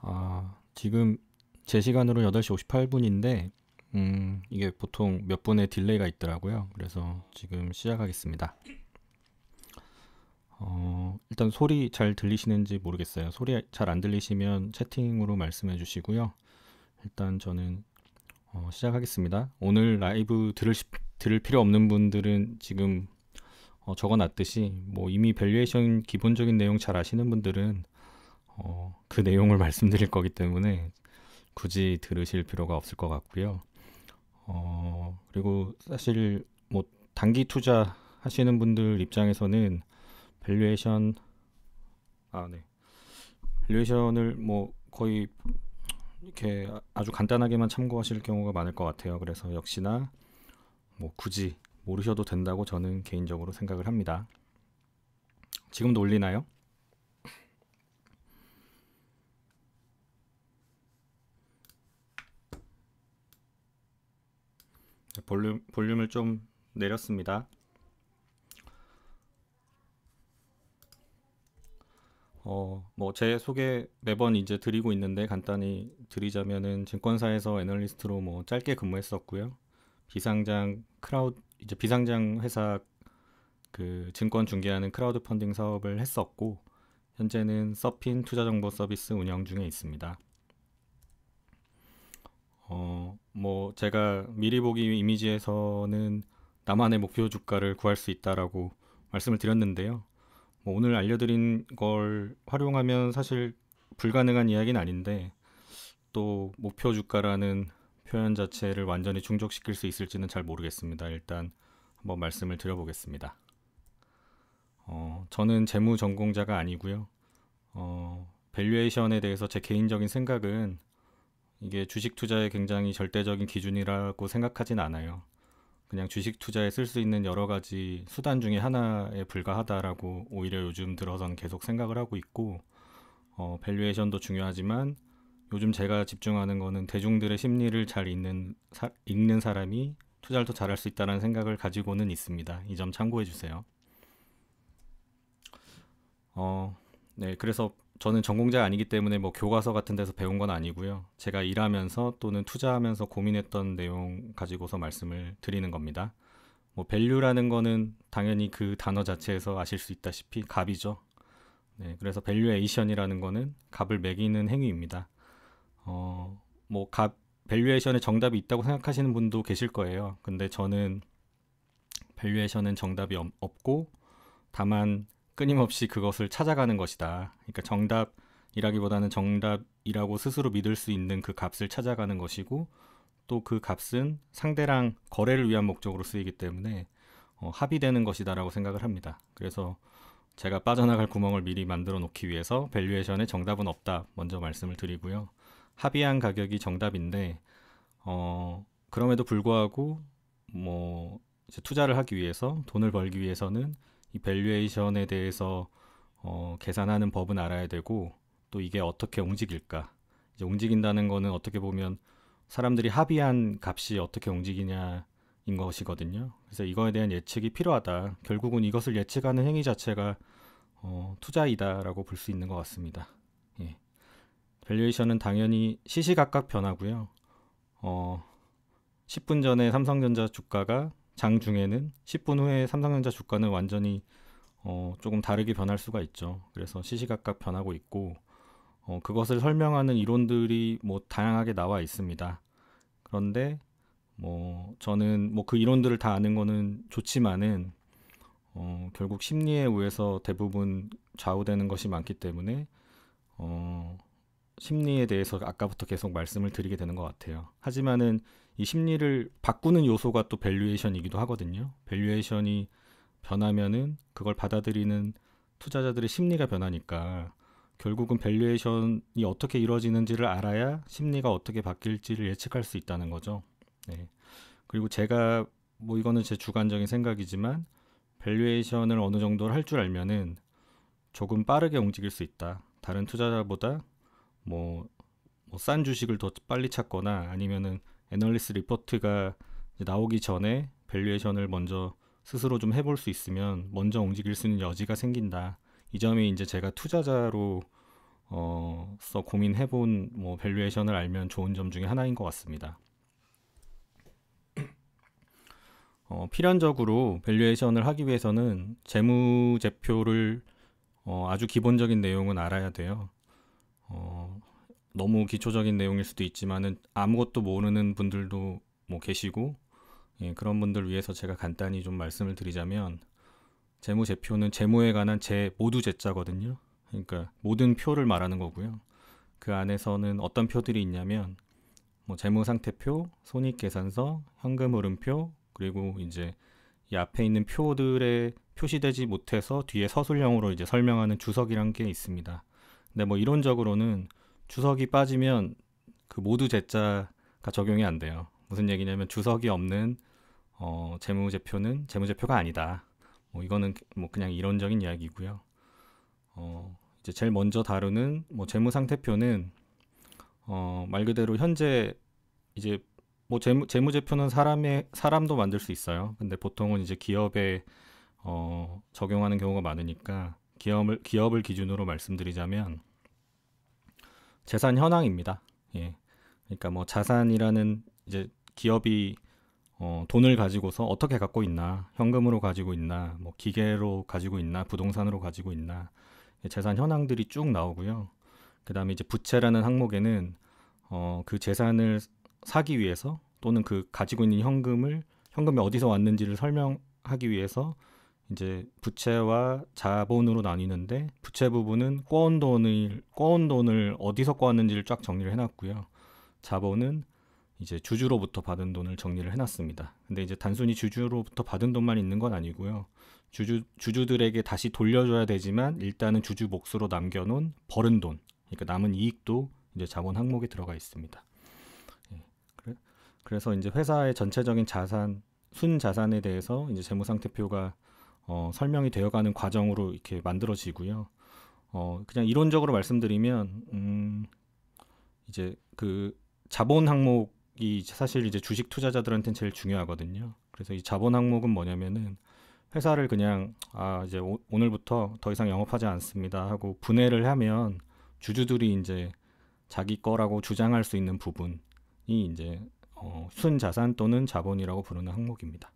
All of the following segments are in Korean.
아, 지금 제 시간으로 8시 58분인데, 이게 보통 몇 분의 딜레이가 있더라고요. 그래서 지금 시작하겠습니다. 일단 소리 잘 들리시는지 모르겠어요. 소리 잘 안 들리시면 채팅으로 말씀해 주시고요. 일단 저는 시작하겠습니다. 오늘 라이브 들을 필요 없는 분들은 지금 적어놨듯이 뭐 이미 밸류에이션 기본적인 내용 잘 아시는 분들은 그 내용을 말씀드릴 거기 때문에 굳이 들으실 필요가 없을 것 같고요. 그리고 사실 뭐 단기 투자 하시는 분들 입장에서는 밸류에이션 네. 밸류에이션을 뭐 거의 이렇게 아주 간단하게만 참고하실 경우가 많을 것 같아요. 그래서 역시나 뭐 굳이 모르셔도 된다고 저는 개인적으로 생각을 합니다. 지금도 울리나요? 네, 볼륨을 좀 내렸습니다. 뭐 제 소개 매번 이제 드리고 있는데 간단히 드리자면은 증권사에서 애널리스트로 뭐 짧게 근무했었고요. 비상장 회사 그 증권 중개하는 크라우드 펀딩 사업을 했었고 현재는 서핀 투자 정보 서비스 운영 중에 있습니다. 뭐 제가 미리 보기 이미지에서는 나만의 목표 주가를 구할 수 있다라고 말씀을 드렸는데요. 뭐 오늘 알려드린 걸 활용하면 사실 불가능한 이야기는 아닌데 또 목표 주가라는 표현 자체를 완전히 충족시킬 수 있을지는 잘 모르겠습니다. 일단 한번 말씀을 드려보겠습니다. 저는 재무 전공자가 아니고요. 밸류에이션에 대해서 제 개인적인 생각은 이게 주식 투자의 굉장히 절대적인 기준이라고 생각하진 않아요. 그냥 주식 투자에 쓸 수 있는 여러 가지 수단 중에 하나에 불과하다라고 오히려 요즘 들어서는 계속 생각을 하고 있고, 밸류에이션도 중요하지만 요즘 제가 집중하는 거는 대중들의 심리를 잘 읽는 사람이 투자를 더 잘할 수 있다는 생각을 가지고는 있습니다. 이 점 참고해 주세요. 네, 그래서 저는 전공자가 아니기 때문에 뭐 교과서 같은 데서 배운 건 아니고요. 제가 일하면서 또는 투자하면서 고민했던 내용 가지고서 말씀을 드리는 겁니다. 뭐 밸류라는 거는 당연히 그 단어 자체에서 아실 수 있다시피 값이죠. 네, 그래서 밸류에이션이라는 거는 값을 매기는 행위입니다. 뭐 밸류에이션에 정답이 있다고 생각하시는 분도 계실 거예요. 근데 저는 밸류에이션은 정답이 없고 다만 끊임없이 그것을 찾아가는 것이다. 그러니까 정답이라기보다는 정답이라고 스스로 믿을 수 있는 그 값을 찾아가는 것이고 또 그 값은 상대랑 거래를 위한 목적으로 쓰이기 때문에 합의되는 것이다라고 생각을 합니다. 그래서 제가 빠져나갈 구멍을 미리 만들어 놓기 위해서 밸류에이션에 정답은 없다 먼저 말씀을 드리고요. 합의한 가격이 정답인데 그럼에도 불구하고 뭐 이제 투자를 하기 위해서 돈을 벌기 위해서는 이 밸류에이션에 대해서 계산하는 법은 알아야 되고 또 이게 어떻게 움직일까? 이제 움직인다는 거는 어떻게 보면 사람들이 합의한 값이 어떻게 움직이냐인 것이거든요. 그래서 이거에 대한 예측이 필요하다. 결국은 이것을 예측하는 행위 자체가 투자이다라고 볼 수 있는 것 같습니다. 예. 밸류에이션은 당연히 시시각각 변하고요. 10분 전에 삼성전자 주가가 장중에는 10분 후에 삼성전자 주가는 완전히 조금 다르게 변할 수가 있죠. 그래서 시시각각 변하고 있고 그것을 설명하는 이론들이 뭐 다양하게 나와 있습니다. 그런데 뭐 저는 뭐 그 이론들을 다 아는 거는 좋지만은 결국 심리에 의해서 대부분 좌우되는 것이 많기 때문에 심리에 대해서 아까부터 계속 말씀을 드리게 되는 것 같아요. 하지만은 이 심리를 바꾸는 요소가 또 밸류에이션이기도 하거든요. 밸류에이션이 변하면은 그걸 받아들이는 투자자들의 심리가 변하니까 결국은 밸류에이션이 어떻게 이루어지는지를 알아야 심리가 어떻게 바뀔지를 예측할 수 있다는 거죠. 네. 그리고 제가 뭐 이거는 제 주관적인 생각이지만 밸류에이션을 어느 정도 할 줄 알면은 조금 빠르게 움직일 수 있다. 다른 투자자보다 뭐 싼 주식을 더 빨리 찾거나 아니면은 애널리스트 리포트가 나오기 전에 밸류에이션을 먼저 스스로 좀 해볼 수 있으면 먼저 움직일 수 있는 여지가 생긴다. 이 점이 이제 제가 투자자로 서 고민해본 뭐 밸류에이션을 알면 좋은 점 중에 하나인 것 같습니다. 필연적으로 밸류에이션을 하기 위해서는 재무제표를 아주 기본적인 내용은 알아야 돼요. 너무 기초적인 내용일 수도 있지만은 아무것도 모르는 분들도 뭐 계시고, 예, 그런 분들 위해서 제가 간단히 좀 말씀을 드리자면, 재무제표는 재무에 관한 모두 제자거든요. 그러니까 모든 표를 말하는 거고요. 그 안에서는 어떤 표들이 있냐면 뭐 재무상태표, 손익계산서, 현금흐름표, 그리고 이제 이 앞에 있는 표들에 표시되지 못해서 뒤에 서술형으로 이제 설명하는 주석이란 게 있습니다. 근데 뭐 이론적으로는 주석이 빠지면 그 모두 제자가 적용이 안 돼요. 무슨 얘기냐면 주석이 없는 재무제표는 재무제표가 아니다. 뭐 이거는 뭐 그냥 이론적인 이야기고요. 이제 제일 먼저 다루는 뭐 재무상태표는 말 그대로 현재 이제 뭐 재무제표는 사람도 만들 수 있어요. 근데 보통은 이제 기업에 적용하는 경우가 많으니까 기업을 기준으로 말씀드리자면 재산 현황입니다. 예. 그러니까 뭐 자산이라는 이제 기업이 돈을 가지고서 어떻게 갖고 있나, 현금으로 가지고 있나, 뭐 기계로 가지고 있나, 부동산으로 가지고 있나, 재산 현황들이 쭉 나오고요. 그 다음에 이제 부채라는 항목에는 그 재산을 사기 위해서 또는 그 가지고 있는 현금이 어디서 왔는지를 설명하기 위해서 이제 부채와 자본으로 나뉘는데, 부채 부분은 꿔온 돈을 어디서 꿔왔는지를 쫙 정리를 해놨고요. 자본은 이제 주주로부터 받은 돈을 정리를 해놨습니다. 근데 이제 단순히 주주로부터 받은 돈만 있는 건 아니고요. 주주들에게 다시 돌려줘야 되지만 일단은 주주 몫으로 남겨놓은 벌은 돈, 그러니까 남은 이익도 이제 자본 항목에 들어가 있습니다. 예, 그래서 이제 회사의 전체적인 순자산에 대해서 이제 재무상태표가 설명이 되어가는 과정으로 이렇게 만들어지고요. 그냥 이론적으로 말씀드리면 이제 그 자본 항목이 사실 이제 주식 투자자들한테는 제일 중요하거든요. 그래서 이 자본 항목은 뭐냐면은 회사를 그냥 이제 오늘부터 더 이상 영업하지 않습니다 하고 분해를 하면 주주들이 이제 자기 거라고 주장할 수 있는 부분이 이제 순자산 또는 자본이라고 부르는 항목입니다.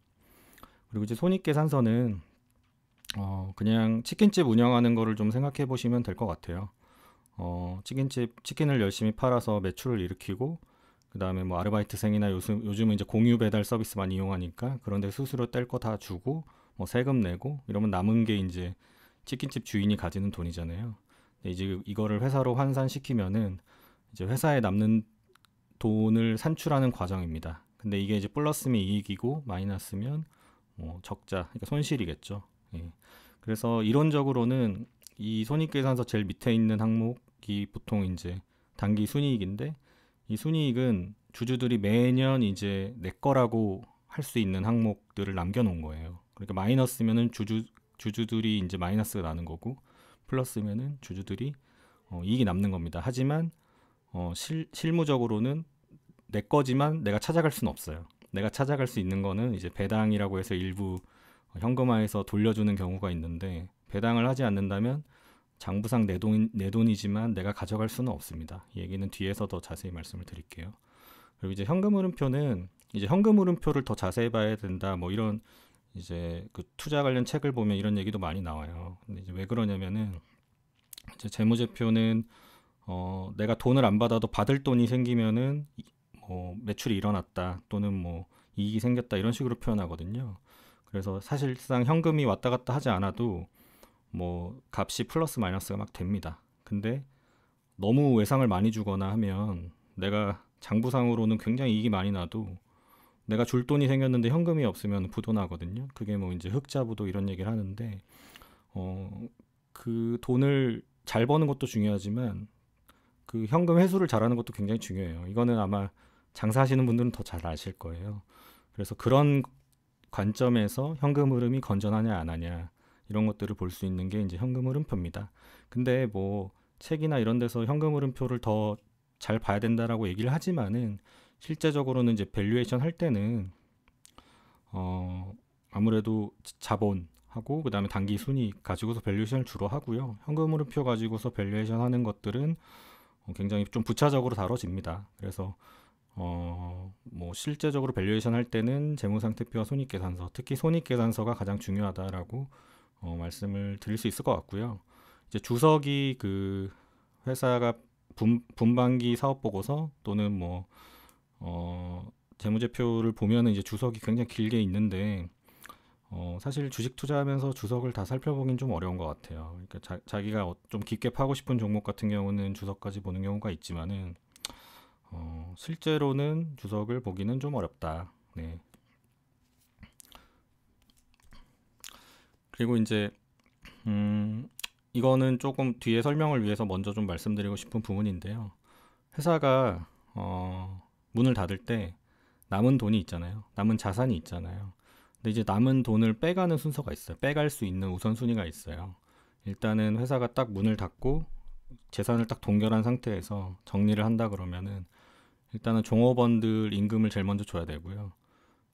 그리고 이제 손익계산서는 그냥 치킨집 운영하는 거를 좀 생각해 보시면 될 것 같아요. 치킨을 열심히 팔아서 매출을 일으키고, 그 다음에 뭐 아르바이트생이나 요즘은 이제 공유 배달 서비스 많이 이용하니까 그런데 수수료 뗄 거 다 주고 뭐 세금 내고 이러면 남은 게 이제 치킨집 주인이 가지는 돈이잖아요. 근데 이제 이거를 회사로 환산시키면은 이제 회사에 남는 돈을 산출하는 과정입니다. 근데 이게 이제 플러스면 이익이고 마이너스면 적자, 그러니까 손실이겠죠. 예. 그래서 이론적으로는 이 손익계산서 제일 밑에 있는 항목이 보통 이제 단기 순이익인데, 이 순이익은 주주들이 매년 이제 내 거라고 할 수 있는 항목들을 남겨놓은 거예요. 그러니까 마이너스면은 주주들이 이제 마이너스가 나는 거고, 플러스면은 주주들이 이익이 남는 겁니다. 하지만 실무적으로는 내 거지만 내가 찾아갈 수는 없어요. 내가 찾아갈 수 있는 거는 이제 배당이라고 해서 일부 현금화해서 돌려주는 경우가 있는데, 배당을 하지 않는다면 장부상 내 돈이지만 내가 가져갈 수는 없습니다. 이 얘기는 뒤에서 더 자세히 말씀을 드릴게요. 그리고 이제 현금흐름표는 이제 현금흐름표를 더 자세히 봐야 된다, 뭐 이런 이제 그 투자 관련 책을 보면 이런 얘기도 많이 나와요. 근데 이제 왜 그러냐면은 이제 재무제표는 내가 돈을 안 받아도 받을 돈이 생기면은 매출이 일어났다 또는 뭐 이익이 생겼다 이런 식으로 표현하거든요. 그래서 사실상 현금이 왔다 갔다 하지 않아도 뭐 값이 플러스 마이너스가 막 됩니다. 근데 너무 외상을 많이 주거나 하면 내가 장부상으로는 굉장히 이익이 많이 나도 내가 줄 돈이 생겼는데 현금이 없으면 부도나거든요. 그게 뭐 이제 흑자부도 이런 얘기를 하는데, 그 돈을 잘 버는 것도 중요하지만 그 현금 회수를 잘하는 것도 굉장히 중요해요. 이거는 아마 장사하시는 분들은 더 잘 아실 거예요. 그래서 그런 관점에서 현금 흐름이 건전하냐 안 하냐 이런 것들을 볼 수 있는 게 이제 현금 흐름표입니다. 근데 뭐 책이나 이런 데서 현금 흐름표를 더 잘 봐야 된다라고 얘기를 하지만은 실제적으로는 이제 밸류에이션 할 때는 아무래도 자본, 하고 그다음에 단기 순이익 가지고서 밸류에이션을 주로 하고요. 현금 흐름표 가지고서 밸류에이션 하는 것들은 굉장히 좀 부차적으로 다뤄집니다. 그래서 뭐 실제적으로 밸류에이션 할 때는 재무상태표와 손익계산서, 특히 손익계산서가 가장 중요하다라고 말씀을 드릴 수 있을 것 같고요. 이제 주석이 그 회사가 분반기 사업 보고서 또는 뭐 재무제표를 보면은 이제 주석이 굉장히 길게 있는데 사실 주식 투자하면서 주석을 다 살펴보긴 좀 어려운 것 같아요. 그러니까 자기가 좀 깊게 파고 싶은 종목 같은 경우는 주석까지 보는 경우가 있지만은 실제로는 주석을 보기는 좀 어렵다. 네. 그리고 이제 이거는 조금 뒤에 설명을 위해서 먼저 좀 말씀드리고 싶은 부분인데요. 회사가 문을 닫을 때 남은 돈이 있잖아요. 남은 자산이 있잖아요. 근데 이제 남은 돈을 빼가는 순서가 있어요. 빼갈 수 있는 우선순위가 있어요. 일단은 회사가 딱 문을 닫고 재산을 딱 동결한 상태에서 정리를 한다 그러면은 일단은 종업원들 임금을 제일 먼저 줘야 되고요.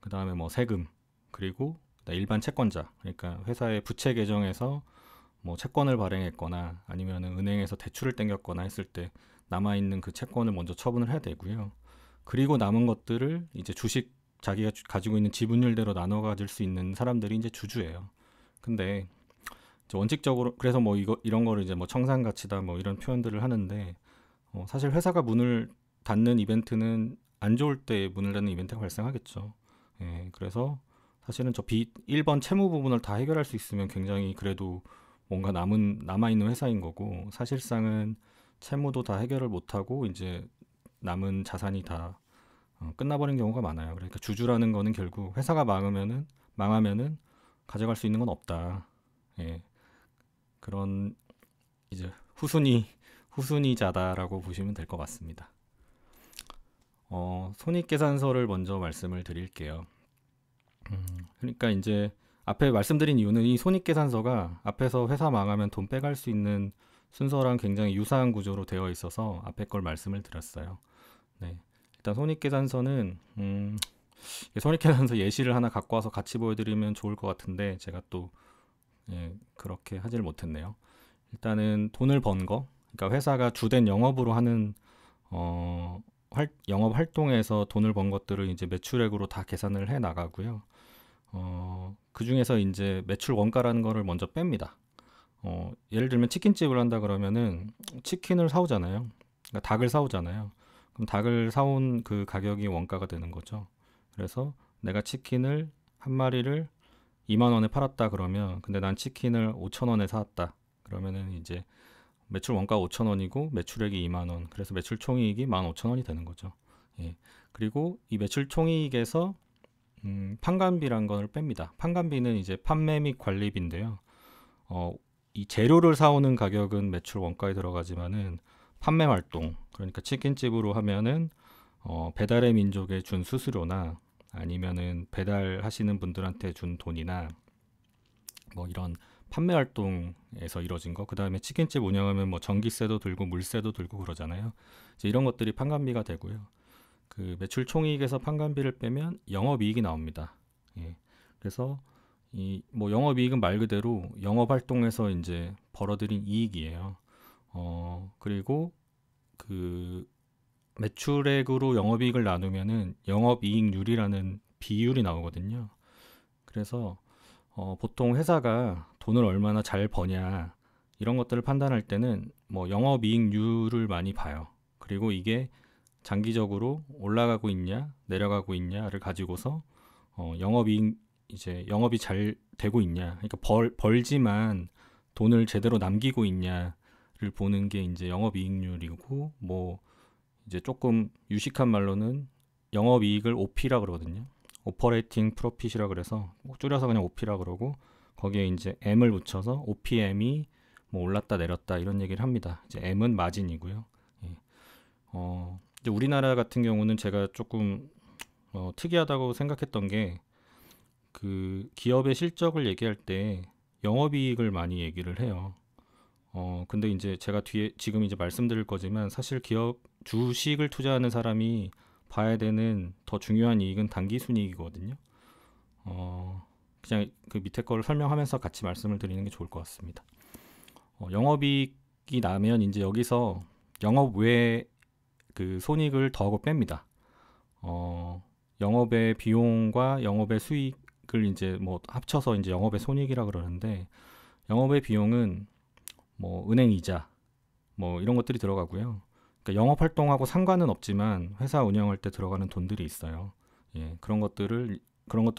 그 다음에 뭐 세금, 그리고 일반 채권자, 그러니까 회사의 부채 계정에서 뭐 채권을 발행했거나 아니면은 은행에서 대출을 땡겼거나 했을 때 남아있는 그 채권을 먼저 처분을 해야 되고요. 그리고 남은 것들을 이제 주식 자기가 가지고 있는 지분율대로 나눠 가질 수 있는 사람들이 이제 주주예요. 근데 이제 원칙적으로 그래서 뭐 이런 거를 이제 뭐 청산 가치다 뭐 이런 표현들을 하는데 사실 회사가 문을 닫는 이벤트는 안 좋을 때 문을 닫는 이벤트가 발생하겠죠. 예, 그래서 사실은 저 1번 채무 부분을 다 해결할 수 있으면 굉장히 그래도 뭔가 남아있는 회사인 거고 사실상은 채무도 다 해결을 못하고 이제 남은 자산이 다 끝나버린 경우가 많아요. 그러니까 주주라는 거는 결국 회사가 망하면은 가져갈 수 있는 건 없다. 예, 그런 이제 후순위자다라고 보시면 될 것 같습니다. 손익계산서를 먼저 말씀을 드릴게요. 그러니까 이제 앞에 말씀드린 이유는 이 손익계산서가 앞에서 회사 망하면 돈 빼갈 수 있는 순서랑 굉장히 유사한 구조로 되어 있어서 앞에 걸 말씀을 드렸어요. 네. 일단 손익계산서는 손익계산서 예시를 하나 갖고 와서 같이 보여드리면 좋을 것 같은데 제가 또 그렇게 하질 못했네요. 일단은 돈을 번 거, 그러니까 회사가 주된 영업으로 하는 영업 활동에서 돈을 번 것들을 이제 매출액으로 다 계산을 해 나가고요. 그 중에서 이제 매출 원가라는 거를 먼저 뺍니다. 예를 들면 치킨집을 한다 그러면은 치킨을 사오잖아요. 그러니까 닭을 사오잖아요. 그럼 닭을 사온 그 가격이 원가가 되는 거죠. 그래서 내가 치킨을 한 마리를 2만 원에 팔았다 그러면 근데 난 치킨을 5천 원에 사왔다. 그러면은 이제 매출 원가 5천 원이고 매출액이 2만 원. 그래서 매출 총이익이 15,000원이 되는 거죠. 예. 그리고 이 매출 총이익에서 판관비란 걸 뺍니다. 판관비는 이제 판매 및 관리비인데요. 이 재료를 사오는 가격은 매출 원가에 들어가지만은 판매 활동, 그러니까 치킨집으로 하면은 배달의 민족에 준 수수료나 아니면은 배달하시는 분들한테 준 돈이나 뭐 이런 판매 활동에서 이루어진 거, 그 다음에 치킨집 운영하면 뭐 전기세도 들고 물세도 들고 그러잖아요. 이제 이런 것들이 판관비가 되고요. 그 매출 총이익에서 판관비를 빼면 영업이익이 나옵니다. 예. 그래서 이 뭐 영업이익은 말 그대로 영업 활동에서 이제 벌어들인 이익이에요. 그리고 그 매출액으로 영업이익을 나누면은 영업이익률이라는 비율이 나오거든요. 그래서 보통 회사가 돈을 얼마나 잘 버냐 이런 것들을 판단할 때는 뭐 영업이익률을 많이 봐요. 그리고 이게 장기적으로 올라가고 있냐 내려가고 있냐를 가지고서 영업이 잘 되고 있냐, 그러니까 벌지만 돈을 제대로 남기고 있냐를 보는 게 이제 영업이익률이고, 뭐 이제 조금 유식한 말로는 영업이익을 OP라 그러거든요. 오퍼레이팅 프로핏이라 그래서 줄여서 그냥 OP라 그러고 거기에 이제 M을 붙여서 OPM이 뭐 올랐다 내렸다 이런 얘기를 합니다. 이제 M은 마진이고요. 예. 이제 우리나라 같은 경우는 제가 조금 특이하다고 생각했던 게 그 기업의 실적을 얘기할 때 영업이익을 많이 얘기를 해요. 근데 이제 제가 뒤에 지금 이제 말씀드릴 거지만 사실 기업 주식을 투자하는 사람이 봐야 되는 더 중요한 이익은 단기 순이익이거든요. 그냥 그 밑에 거를 설명하면서 같이 말씀을 드리는 게 좋을 것 같습니다. 영업이익이 나면 이제 여기서 영업 외에 그 손익을 더하고 뺍니다. 영업의 비용과 영업의 수익을 이제 뭐 합쳐서 이제 영업의 손익이라 그러는데, 영업의 비용은 뭐 은행 이자 뭐 이런 것들이 들어가고요. 그러니까 영업 활동하고 상관은 없지만 회사 운영할 때 들어가는 돈들이 있어요. 예, 그런 것들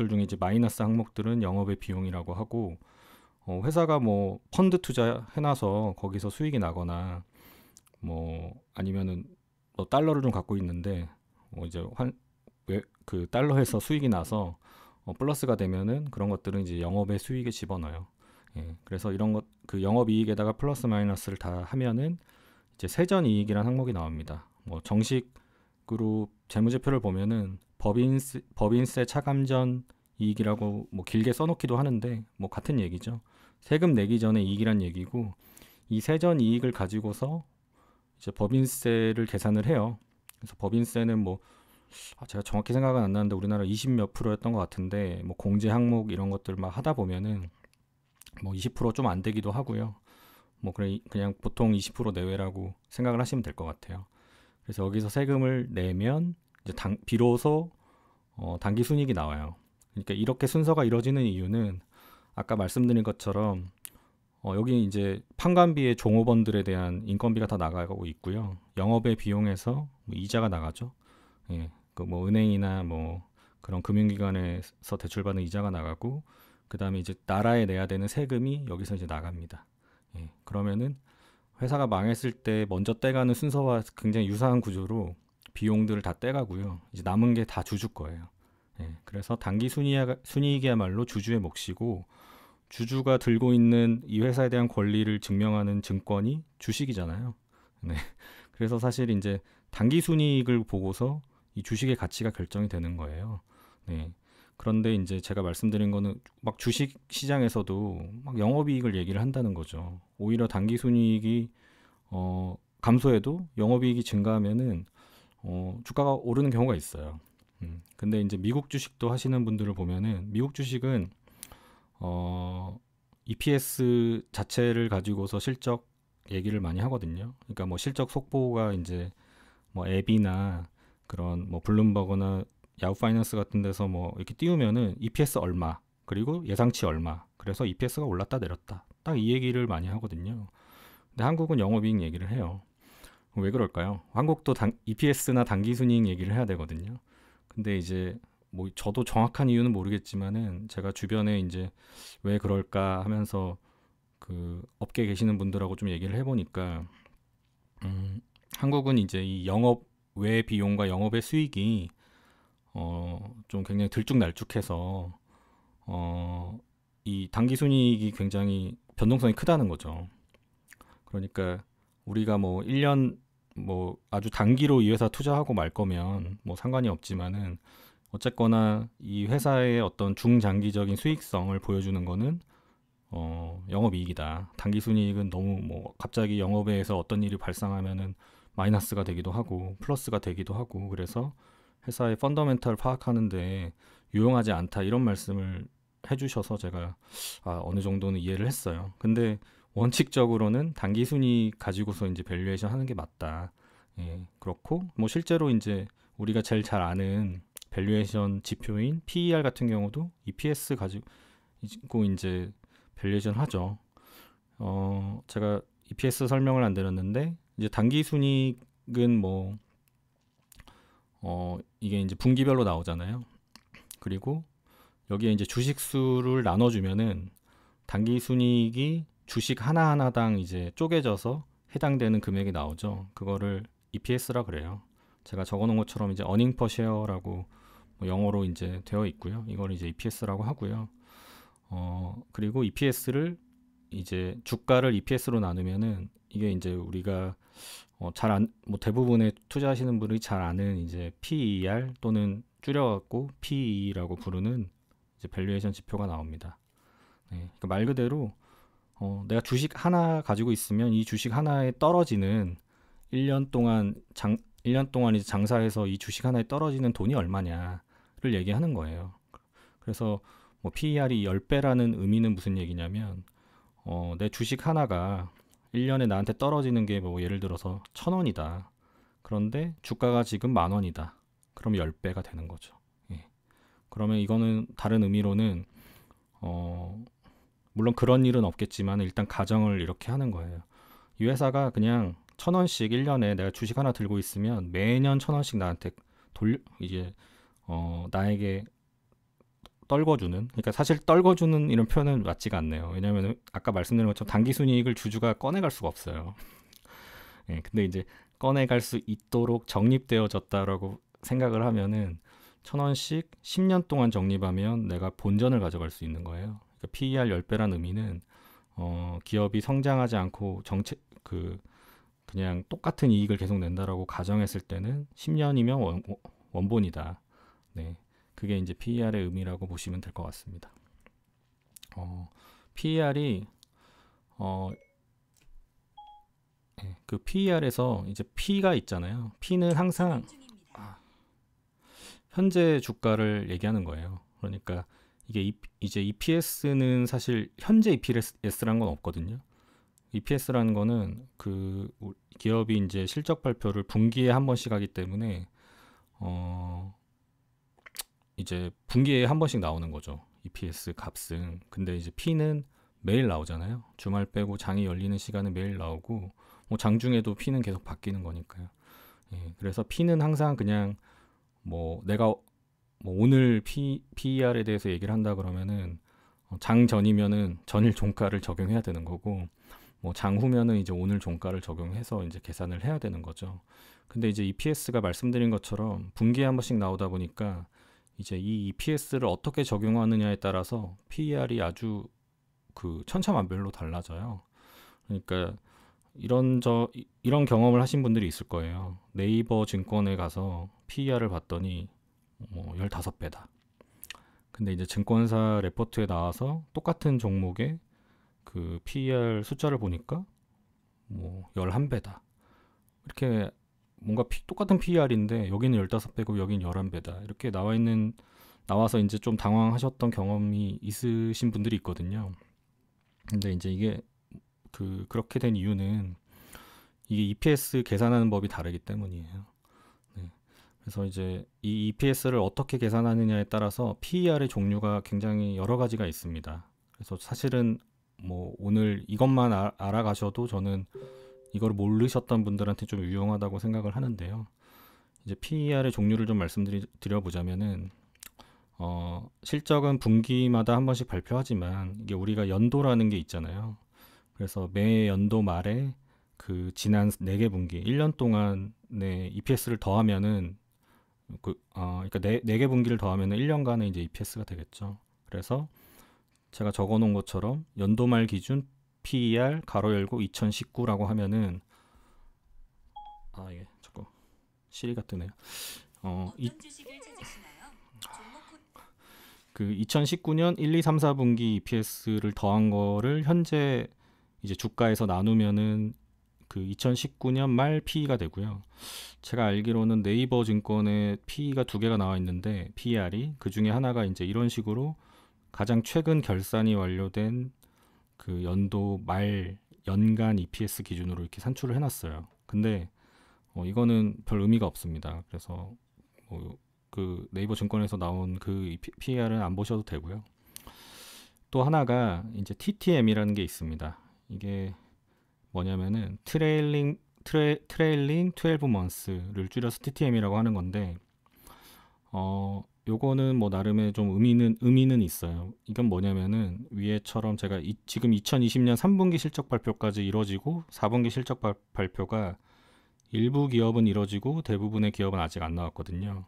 중에 이제 마이너스 항목들은 영업의 비용이라고 하고, 회사가 뭐 펀드 투자 해놔서 거기서 수익이 나거나 뭐 아니면은 뭐 달러를 좀 갖고 있는데 이제 그 달러에서 수익이 나서 플러스가 되면은 그런 것들은 이제 영업의 수익에 집어넣어요. 예, 그래서 이런 것 그 영업 이익에다가 플러스 마이너스를 다 하면은 이제 세전 이익이라는 항목이 나옵니다. 뭐 정식으로 재무제표를 보면은 법인세 차감전 이익이라고 뭐 길게 써놓기도 하는데 뭐 같은 얘기죠. 세금 내기 전에 이익이란 얘기고, 이 세전 이익을 가지고서 이제 법인세를 계산을 해요. 그래서 법인세는 뭐 제가 정확히 생각은 안 나는데 우리나라 20 몇 프로였던 것 같은데, 뭐 공제 항목 이런 것들 막 하다 보면은 뭐 20% 좀 안 되기도 하고요. 뭐 그냥 보통 20% 내외라고 생각을 하시면 될 것 같아요. 그래서 여기서 세금을 내면 이제 비로소 당기 순이익이 나와요. 그러니까 이렇게 순서가 이루어지는 이유는 아까 말씀드린 것처럼 여기 이제 판관비의 종업원들에 대한 인건비가 다 나가고 있고요. 영업의 비용에서 뭐 이자가 나가죠. 예, 그 뭐 은행이나 뭐 그런 금융기관에서 대출받는 이자가 나가고, 그 다음에 이제 나라에 내야 되는 세금이 여기서 이제 나갑니다. 예, 그러면은 회사가 망했을 때 먼저 떼가는 순서와 굉장히 유사한 구조로 비용들을 다 떼가고요. 이제 남은 게 다 주주 거예요. 예, 그래서 단기 순이익이야말로 주주의 몫이고, 주주가 들고 있는 이 회사에 대한 권리를 증명하는 증권이 주식이잖아요. 네. 그래서 사실 이제 단기 순이익을 보고서 이 주식의 가치가 결정이 되는 거예요. 네. 그런데 이제 제가 말씀드린 거는 막 주식 시장에서도 막 영업이익을 얘기를 한다는 거죠. 오히려 단기 순이익이 감소해도 영업이익이 증가하면은 주가가 오르는 경우가 있어요. 근데 이제 미국 주식도 하시는 분들을 보면은 미국 주식은 EPS 자체를 가지고서 실적 얘기를 많이 하거든요. 그러니까 뭐 실적 속보가 이제 뭐 앱이나 그런 뭐 블룸버그나 야후 파이낸스 같은 데서 뭐 이렇게 띄우면은 EPS 얼마, 그리고 예상치 얼마, 그래서 EPS가 올랐다 내렸다, 딱 이 얘기를 많이 하거든요. 근데 한국은 영업이익 얘기를 해요. 왜 그럴까요? 한국도 EPS나 당기순이익 얘기를 해야 되거든요. 근데 이제 뭐 저도 정확한 이유는 모르겠지만은 제가 주변에 이제 왜 그럴까 하면서 그 업계에 계시는 분들하고 좀 얘기를 해보니까 한국은 이제 이 영업 외 비용과 영업의 수익이 좀 굉장히 들쭉날쭉해서 이 당기순이익이 굉장히 변동성이 크다는 거죠. 그러니까 우리가 뭐 1년 뭐 아주 단기로 이 회사 투자하고 말 거면 뭐 상관이 없지만은, 어쨌거나 이 회사의 어떤 중장기적인 수익성을 보여주는 거는 영업이익이다. 당기순이익은 너무 뭐 갑자기 영업에서 어떤 일이 발생하면은 마이너스가 되기도 하고 플러스가 되기도 하고, 그래서 회사의 펀더멘탈을 파악하는데 유용하지 않다, 이런 말씀을 해주셔서 제가 어느 정도는 이해를 했어요. 근데 원칙적으로는 단기순이익 가지고서 이제 밸류에이션 하는 게 맞다. 예, 그렇고 뭐 실제로 이제 우리가 제일 잘 아는 밸류에이션 지표인 PER 같은 경우도 EPS 가지고 이제 밸류에이션 하죠. 제가 EPS 설명을 안 드렸는데, 이제 단기순이익은 뭐 이게 이제 분기별로 나오잖아요. 그리고 여기에 이제 주식 수를 나눠주면은 단기순이익이 주식 하나하나당 이제 쪼개져서 해당되는 금액이 나오죠. 그거를 EPS라 그래요. 제가 적어놓은 것처럼 이제 earning per share라고 뭐 영어로 이제 되어 있고요. 이걸 이제 EPS라고 하고요. 그리고 EPS를 이제 주가를 EPS로 나누면은 이게 이제 우리가 뭐 대부분의 투자하시는 분이 잘 아는 이제 PER 또는 줄여갖고 PE라고 부르는 이제 밸류에이션 지표가 나옵니다. 네, 그러니까 말 그대로 내가 주식 하나 가지고 있으면 이 주식 하나에 떨어지는 1년 동안 1년 동안 이제 장사해서 이 주식 하나에 떨어지는 돈이 얼마냐를 얘기하는 거예요. 그래서 뭐 PER이 10배라는 의미는 무슨 얘기냐면 내 주식 하나가 1년에 나한테 떨어지는 게 뭐 예를 들어서 1,000원이다. 그런데 주가가 지금 10,000원이다. 그럼 10배가 되는 거죠. 예. 그러면 이거는 다른 의미로는 물론 그런 일은 없겠지만 일단 가정을 이렇게 하는 거예요. 이 회사가 그냥 1,000원씩 1년에 내가 주식 하나 들고 있으면 매년 1,000원씩 나한테 이제 나에게 떨궈주는, 그러니까 사실 떨궈주는 이런 표현은 맞지가 않네요. 왜냐하면 아까 말씀드린 것처럼 단기순이익을 주주가 꺼내갈 수가 없어요. 예, 근데 이제 꺼내갈 수 있도록 적립되어졌다라고 생각을 하면은 1,000원씩 10년 동안 적립하면 내가 본전을 가져갈 수 있는 거예요. 그러니까 PER 10배란 의미는 기업이 성장하지 않고 그냥 똑같은 이익을 계속 낸다라고 가정했을 때는 10년이면 원본이다. 네. 그게 이제 PER의 의미라고 보시면 될 것 같습니다. PER이 그 PER에서 이제 P가 있잖아요. P는 항상 현재 주가를 얘기하는 거예요. 그러니까 이게 이제 EPS는 사실 현재 EPS라는 건 없거든요. EPS라는 거는 그 기업이 이제 실적 발표를 분기에 한 번씩 하기 때문에 이제 분기에 한 번씩 나오는 거죠. EPS 값은. 근데 이제 P는 매일 나오잖아요. 주말 빼고 장이 열리는 시간은 매일 나오고 뭐 장중에도 P는 계속 바뀌는 거니까요. 예, 그래서 P는 항상 그냥 뭐 내가 뭐 오늘 PER에 대해서 얘기를 한다 그러면은 장 전이면은 전일 종가를 적용해야 되는 거고 뭐 장 후면은 이제 오늘 종가를 적용해서 이제 계산을 해야 되는 거죠. 근데 이제 EPS가 말씀드린 것처럼 분기에 한 번씩 나오다 보니까 이제 이 EPS를 어떻게 적용하느냐에 따라서 PER이 아주 그 천차만별로 달라져요. 그러니까 이런 경험을 하신 분들이 있을 거예요. 네이버 증권에 가서 PER을 봤더니 15배다. 근데 이제 증권사 레포트에 나와서 똑같은 종목의 그 PER 숫자를 보니까 11배다. 이렇게 뭔가 똑같은 PER인데 여기는 15배고 여기는 11배다. 이렇게 나와서 이제 좀 당황하셨던 경험이 있으신 분들이 있거든요. 근데 이제 이게 그렇게 된 이유는 이게 EPS 계산하는 법이 다르기 때문이에요. 네. 그래서 이제 이 EPS를 어떻게 계산하느냐에 따라서 PER의 종류가 굉장히 여러 가지가 있습니다. 그래서 사실은 뭐 오늘 이것만 알아가셔도 저는 이걸 모르셨던 분들한테 좀 유용하다고 생각을 하는데요. 이제 PER의 종류를 좀 말씀드려보자면은 실적은 분기마다 한 번씩 발표하지만 이게 우리가 연도라는 게 있잖아요. 그래서 매 연도 말에 그 지난 4개 분기 1년 동안의 EPS를 더하면은 그러니까 4개 분기를 더하면은 1년간의 이제 EPS가 되겠죠. 그래서 제가 적어 놓은 것처럼 연도 말 기준 PER 가로 열고 2019라고 하면은 이게 자꾸 시리가 뜨네요. 그 2019년 1, 2, 3, 4분기 EPS를 더한 거를 현재 이제 주가에서 나누면은 그 2019년 말 PE가 되고요. 제가 알기로는 네이버 증권에 PE가 2개가 나와 있는데 PER이 그 중에 하나가 이제 이런 식으로 가장 최근 결산이 완료된 그 연도 말 연간 EPS 기준으로 이렇게 산출을 해놨어요. 근데 이거는 별 의미가 없습니다. 그래서 그 네이버 증권에서 나온 그 PER은 안 보셔도 되고요. 또 하나가 이제 TTM이라는 게 있습니다. 이게 뭐냐면은 트레일링 12 months를 줄여서 TTM이라고 하는 건데 요거는 뭐 나름의 좀 의미는 있어요. 이건 뭐냐면은 위에처럼 제가 지금 2020년 3분기 실적 발표까지 이뤄지고 4분기 실적 발표가 일부 기업은 이뤄지고 대부분의 기업은 아직 안 나왔거든요.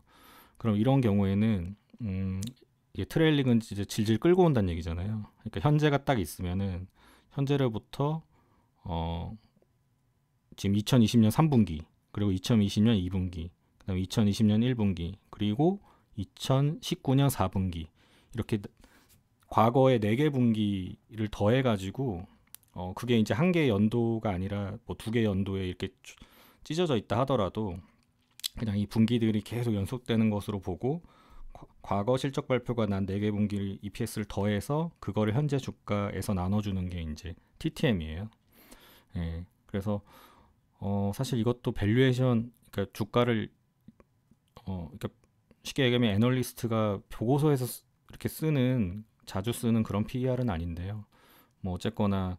그럼 이런 경우에는 이게 트레일링은 이제 질질 끌고 온다는 얘기잖아요. 그러니까 현재가 딱 있으면은 현재로부터 지금 2020년 3분기 그리고 2020년 2분기 그다음 2020년 1분기 그리고 2019년 4분기 이렇게 과거의 4개 분기를 더해 가지고 그게 이제 한 개의 연도가 아니라 뭐 2개 연도에 이렇게 찢어져 있다 하더라도 그냥 이 분기들이 계속 연속되는 것으로 보고 과거 실적 발표가 난 4개 분기 EPS를 더해서 그거를 현재 주가에서 나눠주는 게 이제 TTM이에요. 예, 그래서 사실 이것도 밸류에이션, 그러니까 주가를 그러니까 쉽게 얘기하면 애널리스트가 보고서에서 이렇게 자주 쓰는 그런 PER은 아닌데요. 뭐 어쨌거나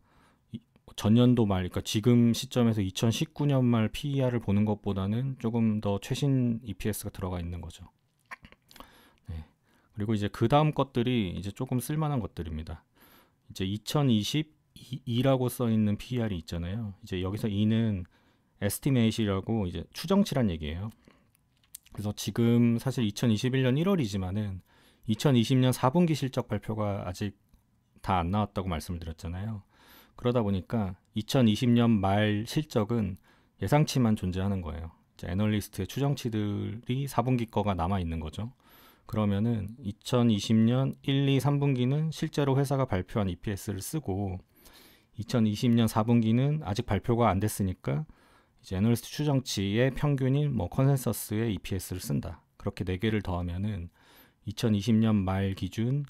전년도 말, 그러니까 지금 시점에서 2019년 말 PER을 보는 것보다는 조금 더 최신 EPS가 들어가 있는 거죠. 네. 그리고 이제 그 다음 것들이 이제 조금 쓸만한 것들입니다. 이제 2022라고 써 있는 PER이 있잖아요. 이제 여기서 2는 estimate이라고 이제 추정치란 얘기예요. 그래서 지금 사실 2021년 1월이지만은 2020년 4분기 실적 발표가 아직 다 안 나왔다고 말씀을 드렸잖아요. 그러다 보니까 2020년 말 실적은 예상치만 존재하는 거예요. 이제 애널리스트의 추정치들이 4분기 거가 남아 있는 거죠. 그러면은 2020년 1, 2, 3분기는 실제로 회사가 발표한 EPS를 쓰고 2020년 4분기는 아직 발표가 안 됐으니까 이제 애널리스트 추정치의 평균인 뭐 컨센서스의 EPS를 쓴다. 그렇게 4개를 더하면은 2020년 말 기준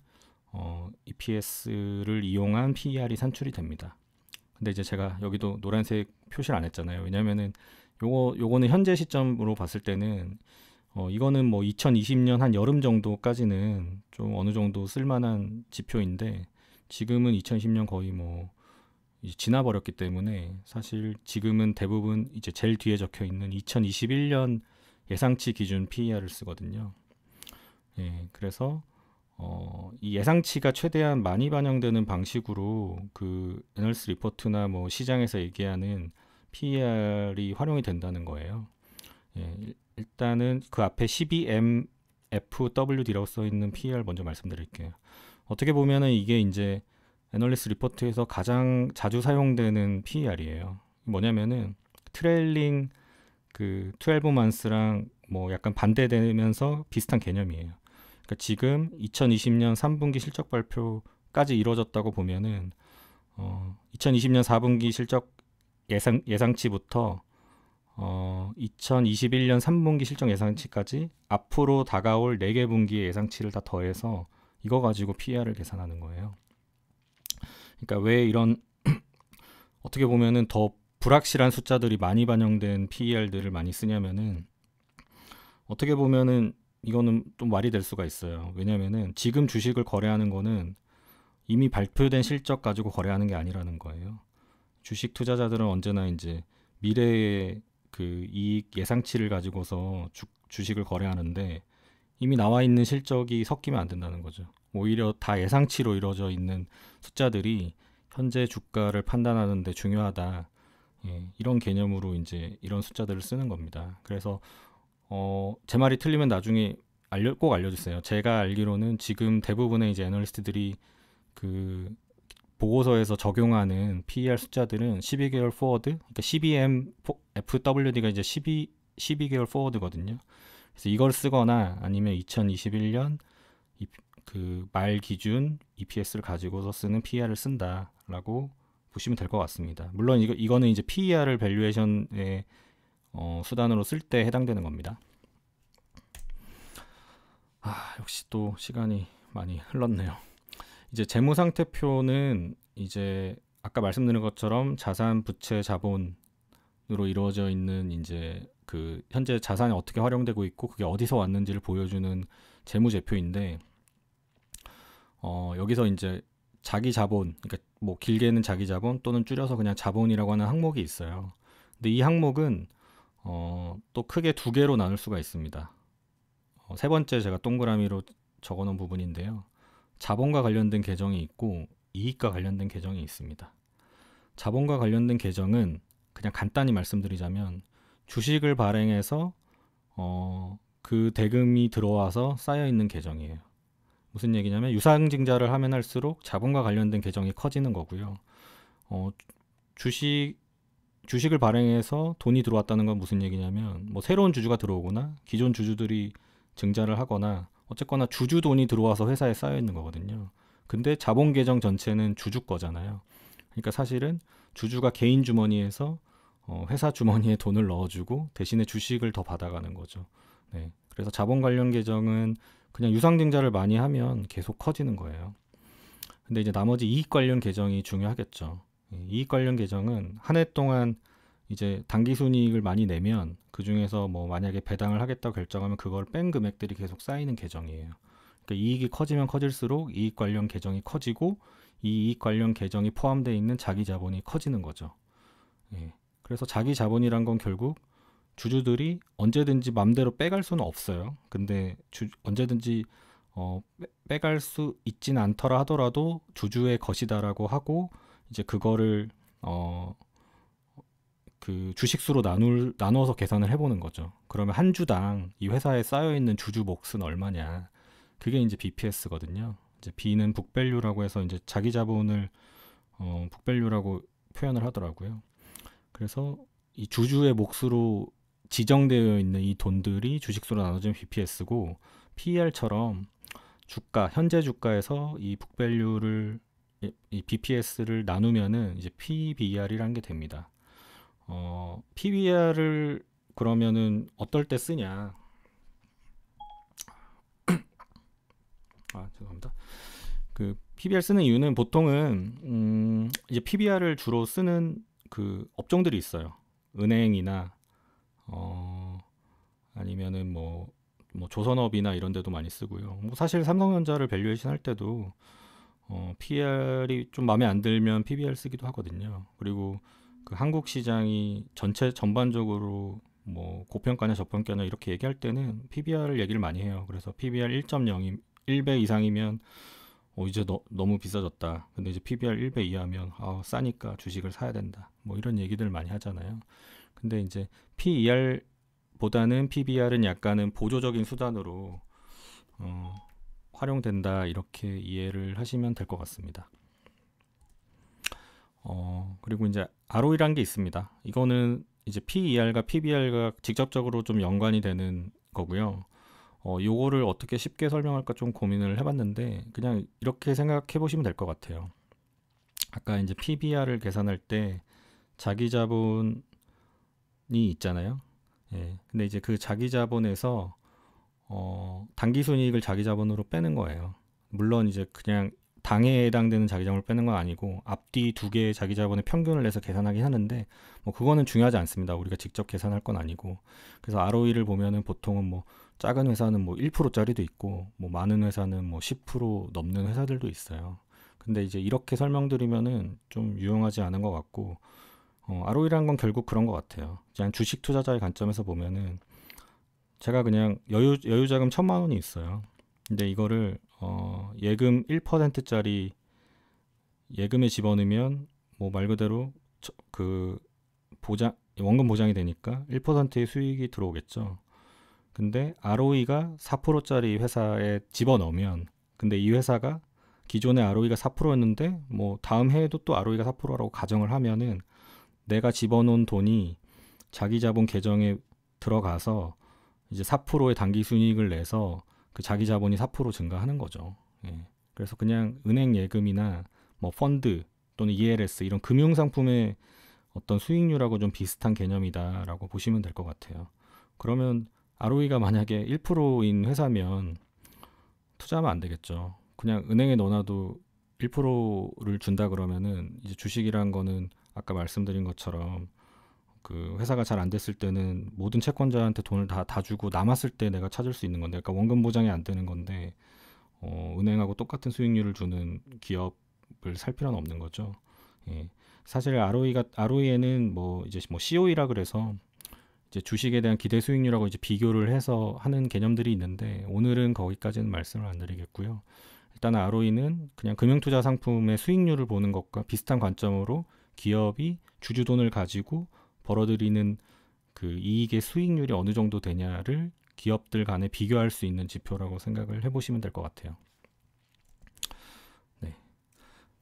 EPS를 이용한 PER이 산출이 됩니다. 근데 이제 제가 여기도 노란색 표시를 안 했잖아요. 왜냐면은 요거는 현재 시점으로 봤을 때는 이거는 뭐 2020년 한 여름 정도까지는 좀 어느 정도 쓸만한 지표인데 지금은 2020년 거의 뭐 이제 지나버렸기 때문에 사실 지금은 대부분 이제 제일 뒤에 적혀 있는 2021년 예상치 기준 PER을 쓰거든요. 예, 그래서 이 예상치가 최대한 많이 반영되는 방식으로 그 애널리스트 리포트나 뭐 시장에서 얘기하는 PER이 활용이 된다는 거예요. 예, 일단은 그 앞에 12MFWD라고 써 있는 PER 먼저 말씀드릴게요. 어떻게 보면은 이게 이제 애널리스트 리포트에서 가장 자주 사용되는 PER이에요. 뭐냐면은 트레일링 그 12months랑 뭐 약간 반대되면서 비슷한 개념이에요. 그러니까 지금 2020년 3분기 실적 발표까지 이루어졌다고 보면은 2020년 4분기 실적 예상치부터 2021년 3분기 실적 예상치까지 앞으로 다가올 4개 분기의 예상치를 다 더해서 이거 가지고 PER을 계산하는 거예요. 그러니까 왜 이런 어떻게 보면은 더 불확실한 숫자들이 많이 반영된 PER들을 많이 쓰냐면은 어떻게 보면은 이거는 좀 말이 될 수가 있어요. 왜냐면은 지금 주식을 거래하는 거는 이미 발표된 실적 가지고 거래하는 게 아니라는 거예요. 주식 투자자들은 언제나 이제 미래의 그 이익 예상치를 가지고서 주식을 거래하는데 이미 나와 있는 실적이 섞이면 안 된다는 거죠. 오히려 다 예상치로 이루어져 있는 숫자들이 현재 주가를 판단하는 데 중요하다. 예, 이런 개념으로 이제 이런 숫자들을 쓰는 겁니다. 그래서 제 말이 틀리면 나중에 꼭 알려주세요. 제가 알기로는 지금 대부분의 이제 애널리스트들이 그 보고서에서 적용하는 PER 숫자들은 12개월 포워드, 그러니까 12M FWD가 이제 12개월 포워드거든요. 그래서 이걸 쓰거나 아니면 2021년 그 말 기준 EPS를 가지고서 쓰는 PER을 쓴다라고 보시면 될 것 같습니다. 물론 이거는 이제 PER을 밸류에이션의 수단으로 쓸 때 해당되는 겁니다. 역시 또 시간이 많이 흘렀네요. 이제 재무상태표는 이제 아까 말씀드린 것처럼 자산, 부채, 자본으로 이루어져 있는 이제 그 현재 자산이 어떻게 활용되고 있고 그게 어디서 왔는지를 보여주는 재무제표인데 여기서 이제 자기 자본, 그러니까 뭐 길게는 자기 자본 또는 줄여서 그냥 자본이라고 하는 항목이 있어요. 근데 이 항목은 또 크게 2개로 나눌 수가 있습니다. 세 번째 제가 동그라미로 적어놓은 부분인데요. 자본과 관련된 계정이 있고 이익과 관련된 계정이 있습니다. 자본과 관련된 계정은 그냥 간단히 말씀드리자면 주식을 발행해서 그 대금이 들어와서 쌓여있는 계정이에요. 무슨 얘기냐면 유상증자를 하면 할수록 자본과 관련된 계정이 커지는 거고요. 주식을 발행해서 돈이 들어왔다는 건 무슨 얘기냐면 뭐 새로운 주주가 들어오거나 기존 주주들이 증자를 하거나 어쨌거나 주주 돈이 들어와서 회사에 쌓여 있는 거거든요. 근데 자본 계정 전체는 주주 거잖아요. 그러니까 사실은 주주가 개인 주머니에서 회사 주머니에 돈을 넣어주고 대신에 주식을 더 받아가는 거죠. 네. 그래서 자본 관련 계정은 그냥 유상증자를 많이 하면 계속 커지는 거예요. 근데 이제 나머지 이익 관련 계정이 중요하겠죠. 이익 관련 계정은 한 해 동안 이제 당기순이익을 많이 내면 그 중에서 뭐 만약에 배당을 하겠다고 결정하면 그걸 뺀 금액들이 계속 쌓이는 계정이에요. 그러니까 이익이 커지면 커질수록 이익 관련 계정이 커지고 이 이익 관련 계정이 포함되어 있는 자기 자본이 커지는 거죠. 예. 그래서 자기 자본이란 건 결국 주주들이 언제든지 맘대로 빼갈 수는 없어요. 근데 언제든지 빼갈 수 있진 않더라 하더라도 주주의 것이다라고 하고 이제 그거를 그 주식수로 나누어서 계산을 해보는 거죠. 그러면 한 주당 이 회사에 쌓여 있는 주주 몫은 얼마냐? 그게 이제 BPS거든요. 이제 B는 북밸류라고 해서 이제 자기 자본을 북밸류라고 표현을 하더라고요. 그래서 이 주주의 몫으로 지정되어 있는 이 돈들이 주식수로 나눠지면 BPS고 PER처럼 주가 현재 주가에서 이 북밸류를 이 BPS를 나누면은 이제 PBR이라는 게 됩니다. PBR을 그러면은 어떨 때 쓰냐? 죄송합니다. 그 PBR 쓰는 이유는 보통은 이제 PBR을 주로 쓰는 그 업종들이 있어요. 은행이나 아니면은 뭐 조선업이나 이런 데도 많이 쓰고요. 뭐 사실 삼성전자를 밸류에이션 할 때도 PR이 좀 마음에 안 들면 PBR 쓰기도 하거든요. 그리고 그 한국 시장이 전반적으로 뭐 고평가냐 저평가냐 이렇게 얘기할 때는 PBR 얘기를 많이 해요. 그래서 PBR 1.0이 1배 이상이면 이제 너무 비싸졌다. 근데 이제 PBR 1배 이하면 싸니까 주식을 사야 된다. 뭐 이런 얘기들 많이 하잖아요. 근데 이제 PER보다는 PBR은 약간은 보조적인 수단으로 활용된다 이렇게 이해를 하시면 될 것 같습니다. 그리고 이제 ROE라는 게 있습니다. 이거는 이제 PER과 PBR과 직접적으로 좀 연관이 되는 거고요. 요거를 어떻게 쉽게 설명할까 좀 고민을 해봤는데 그냥 이렇게 생각해 보시면 될 것 같아요. 아까 이제 PBR을 계산할 때 자기 자본이 있잖아요. 예. 근데 이제 그 자기 자본에서 당기순이익을 자기 자본으로 빼는 거예요. 물론 이제 그냥 당해에 해당되는 자기 자본을 빼는 건 아니고 앞뒤 두 개의 자기 자본의 평균을 내서 계산하긴 하는데 뭐 그거는 중요하지 않습니다. 우리가 직접 계산할 건 아니고. 그래서 ROE를 보면은 보통은 뭐 작은 회사는 뭐 1%짜리도 있고 뭐 많은 회사는 뭐 10% 넘는 회사들도 있어요. 근데 이제 이렇게 설명드리면은 좀 유용하지 않은 것 같고 ROE라는 건 결국 그런 것 같아요. 그냥 주식 투자자의 관점에서 보면은 제가 그냥 여유자금 1,000만 원이 있어요. 근데 이거를 예금 1%짜리 예금에 집어넣으면 뭐 말 그대로 그 원금 보장이 되니까 1%의 수익이 들어오겠죠. 근데 ROE가 4%짜리 회사에 집어넣으면 근데 이 회사가 기존의 ROE가 4%였는데 뭐 다음 해에도 또 ROE가 4%라고 가정을 하면은 내가 집어넣은 돈이 자기 자본 계정에 들어가서 이제 4%의 당기 순이익을 내서 그 자기 자본이 4% 증가하는 거죠. 예. 그래서 그냥 은행 예금이나 뭐 펀드 또는 ELS 이런 금융 상품의 어떤 수익률하고 좀 비슷한 개념이다라고 보시면 될 것 같아요. 그러면 ROE가 만약에 1%인 회사면 투자하면 안 되겠죠. 그냥 은행에 넣어놔도 1%를 준다 그러면은 이제 주식이란 거는 아까 말씀드린 것처럼 그 회사가 잘 안 됐을 때는 모든 채권자한테 돈을 다 주고 남았을 때 내가 찾을 수 있는 건데, 그러니까 원금 보장이 안 되는 건데 은행하고 똑같은 수익률을 주는 기업을 살 필요는 없는 거죠. 예. 사실 ROE에는 뭐 이제 뭐 COE라 그래서 이제 주식에 대한 기대 수익률하고 이제 비교를 해서 하는 개념들이 있는데 오늘은 거기까지는 말씀을 안 드리겠고요. 일단 ROE는 그냥 금융투자 상품의 수익률을 보는 것과 비슷한 관점으로 기업이 주주돈을 가지고 벌어들이는 그 이익의 수익률이 어느 정도 되냐를 기업들 간에 비교할 수 있는 지표라고 생각을 해보시면 될 것 같아요. 네.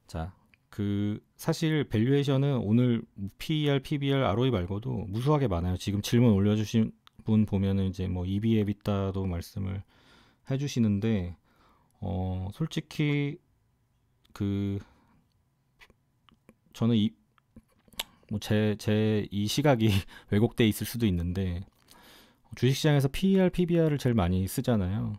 자, 그 사실 밸류에이션은 오늘 PER, PBR, ROE 말고도 무수하게 많아요. 지금 질문 올려주신 분 보면은 이제 뭐 EV, EBITDA도 말씀을 해주시는데 솔직히 그 저는 제 이 시각이 왜곡돼 있을 수도 있는데 주식시장에서 PER, PBR을 제일 많이 쓰잖아요.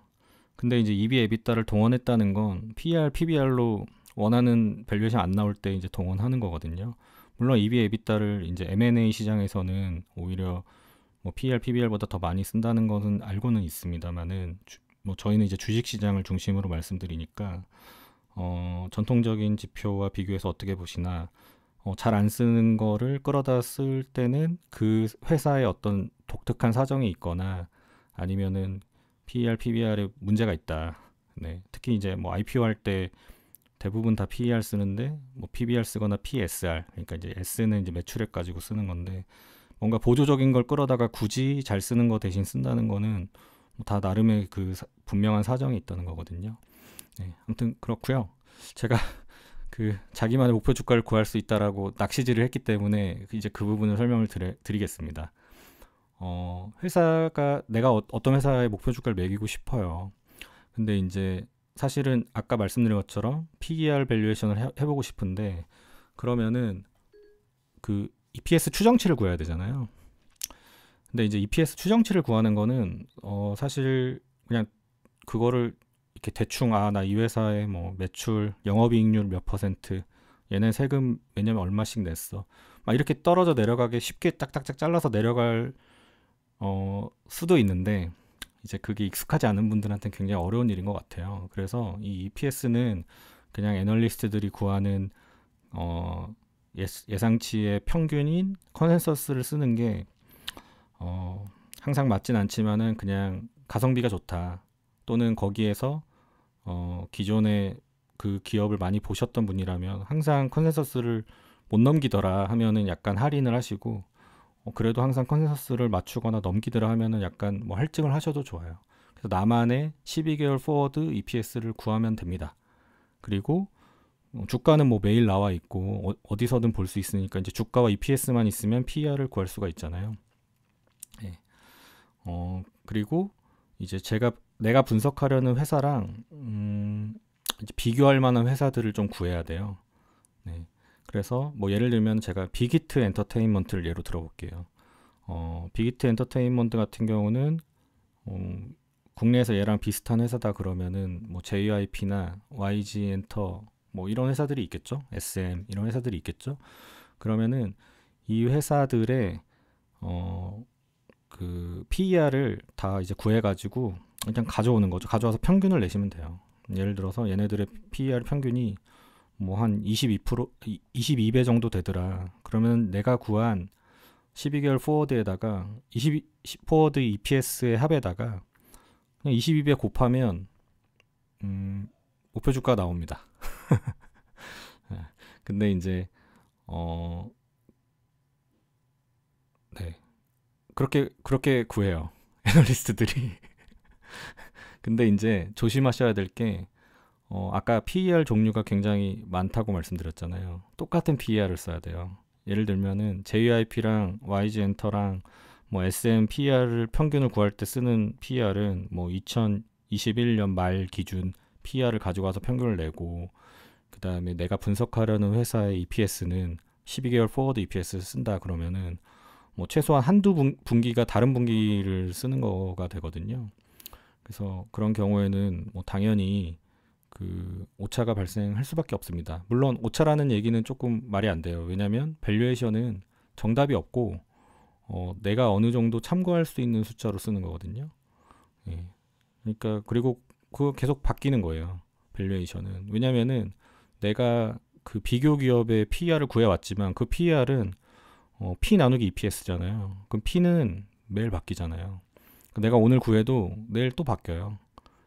근데 이제 EV 에비타를 동원했다는 건 PER, PBR로 원하는 밸류에이션 안 나올 때 이제 동원하는 거거든요. 물론 EV 에비타를 이제 M&A 시장에서는 오히려 뭐 PER, PBR보다 더 많이 쓴다는 것은 알고는 있습니다만은 뭐 저희는 이제 주식 시장을 중심으로 말씀드리니까 전통적인 지표와 비교해서 어떻게 보시나 잘 안 쓰는 거를 끌어다 쓸 때는 그 회사의 어떤 독특한 사정이 있거나 아니면은 PER, PBR에 문제가 있다. 네, 특히 이제 뭐 IPO 할 때 대부분 다 PER 쓰는데 뭐 PBR 쓰거나 PSR, 그러니까 이제 S는 이제 매출액 가지고 쓰는 건데 뭔가 보조적인 걸 끌어다가 굳이 잘 쓰는 거 대신 쓴다는 거는 뭐다 나름의 그 분명한 사정이 있다는 거거든요. 네, 아무튼 그렇고요. 제가 그 자기만의 목표 주가를 구할 수 있다라고 낚시질을 했기 때문에 이제 그 부분을 설명을 드리겠습니다. 회사가 내가 어떤 회사의 목표 주가를 매기고 싶어요. 근데 이제 사실은 아까 말씀드린 것처럼 PER 밸류에이션을 해보고 싶은데 그러면은 그 EPS 추정치를 구해야 되잖아요. 근데 이제 EPS 추정치를 구하는 거는 사실 그냥 그거를 이렇게 대충 나 이 회사의 뭐 매출, 영업이익률 몇 퍼센트, 얘네 세금 매년 얼마씩 냈어. 막 이렇게 떨어져 내려가게 쉽게 짝짝짝 잘라서 내려갈 수도 있는데 이제 그게 익숙하지 않은 분들한테는 굉장히 어려운 일인 것 같아요. 그래서 이 EPS는 그냥 애널리스트들이 구하는 예상치의 평균인 컨센서스를 쓰는 게 항상 맞진 않지만은 그냥 가성비가 좋다. 또는 거기에서 기존에 그 기업을 많이 보셨던 분이라면 항상 컨센서스를 못 넘기더라 하면은 약간 할인을 하시고 그래도 항상 컨센서스를 맞추거나 넘기더라 하면은 약간 뭐 할증을 하셔도 좋아요. 그래서 나만의 12개월 포워드 EPS를 구하면 됩니다. 그리고 주가는 뭐 매일 나와 있고 어디서든 볼 수 있으니까 이제 주가와 EPS만 있으면 PER을 구할 수가 있잖아요. 네. 그리고 이제 내가 분석하려는 회사랑 이제 비교할 만한 회사들을 좀 구해야 돼요. 네. 그래서 뭐 예를 들면 제가 빅히트 엔터테인먼트를 예로 들어볼게요. 빅히트 엔터테인먼트 같은 경우는 국내에서 얘랑 비슷한 회사다 그러면은 뭐 JYP나 YG 엔터 뭐 이런 회사들이 있겠죠. SM 이런 회사들이 있겠죠. 그러면은 이 회사들의 그 PER을 다 이제 구해가지고 그냥 가져오는 거죠. 가져와서 평균을 내시면 돼요. 예를 들어서 얘네들의 PER 평균이 뭐 한 22%, 22배 정도 되더라. 그러면 내가 구한 12개월 포워드에다가 포워드 EPS의 합에다가 그냥 22배 곱하면 목표 주가가 나옵니다. 근데 이제 네. 그렇게 구해요. 애널리스트들이. 근데 이제 조심하셔야 될 게 아까 PER 종류가 굉장히 많다고 말씀드렸잖아요. 똑같은 PER을 써야 돼요. 예를 들면은 JYP랑 YG 엔터랑 뭐 SM PER을 평균을 구할 때 쓰는 PER은 뭐 2021년 말 기준 PER을 가져가서 평균을 내고 그 다음에 내가 분석하려는 회사의 EPS는 12개월 포워드 EPS를 쓴다 그러면은 뭐 최소한 한두 분기가 다른 분기를 쓰는 거가 되거든요. 그래서 그런 경우에는 뭐 당연히 그 오차가 발생할 수밖에 없습니다. 물론 오차라는 얘기는 조금 말이 안 돼요. 왜냐하면 밸류에이션은 정답이 없고 내가 어느 정도 참고할 수 있는 숫자로 쓰는 거거든요. 예. 그러니까 그리고 그거 계속 바뀌는 거예요. 밸류에이션은 왜냐면은 내가 그 비교 기업의 PER을 구해왔지만 그 PER은 P 나누기 EPS잖아요. 그럼 P는 매일 바뀌잖아요. 내가 오늘 구해도 내일 또 바뀌어요.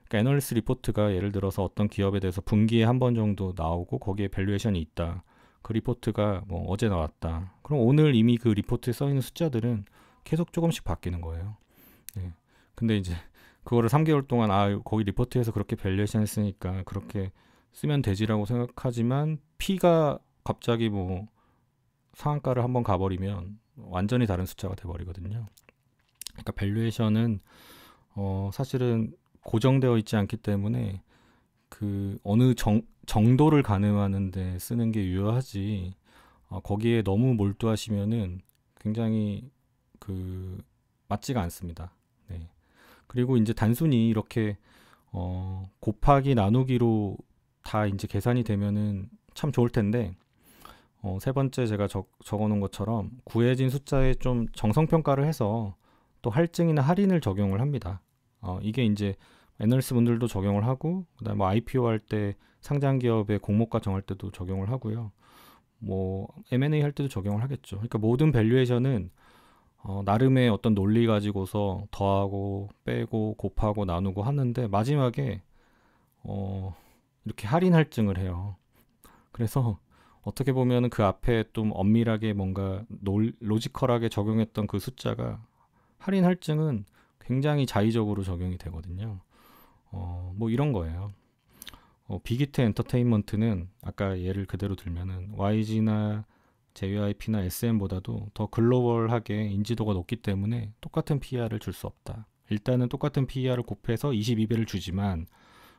그러니까 애널리스트 리포트가 예를 들어서 어떤 기업에 대해서 분기에 한 번 정도 나오고 거기에 밸류에이션이 있다. 그 리포트가 뭐 어제 나왔다. 그럼 오늘 이미 그 리포트에 써 있는 숫자들은 계속 조금씩 바뀌는 거예요. 네. 근데 이제 그거를 3개월 동안 거기 리포트에서 그렇게 밸류에이션 했으니까 그렇게 쓰면 되지라고 생각하지만 P가 갑자기 뭐 상한가를 한번 가버리면 완전히 다른 숫자가 돼버리거든요. 그러니까 밸류에이션은 사실은 고정되어 있지 않기 때문에 그 어느 정도를 가늠하는데 쓰는 게 유효하지 거기에 너무 몰두하시면은 굉장히 그 맞지가 않습니다. 네. 그리고 이제 단순히 이렇게 곱하기 나누기로 다 이제 계산이 되면은 참 좋을 텐데, 세 번째 제가 적어놓은 것처럼 구해진 숫자에 좀 정성평가를 해서 또 할증이나 할인을 적용을 합니다. 이게 이제 애널리스트 분들도 적용을 하고, 그다음에 뭐 IPO 할 때 상장 기업의 공모가 정할 때도 적용을 하고요. 뭐 M&A 할 때도 적용을 하겠죠. 그러니까 모든 밸류에이션은 나름의 어떤 논리 가지고서 더하고 빼고 곱하고 나누고 하는데 마지막에 이렇게 할인 할증을 해요. 그래서 어떻게 보면 그 앞에 좀 엄밀하게 뭔가 로지컬하게 적용했던 그 숫자가 할인 할증은 굉장히 자의적으로 적용이 되거든요. 뭐 이런 거예요. 빅히트 엔터테인먼트는 아까 예를 그대로 들면은 YG나 JYP나 SM보다도 더 글로벌하게 인지도가 높기 때문에 똑같은 PER을 줄 수 없다. 일단은 똑같은 PER을 곱해서 22배를 주지만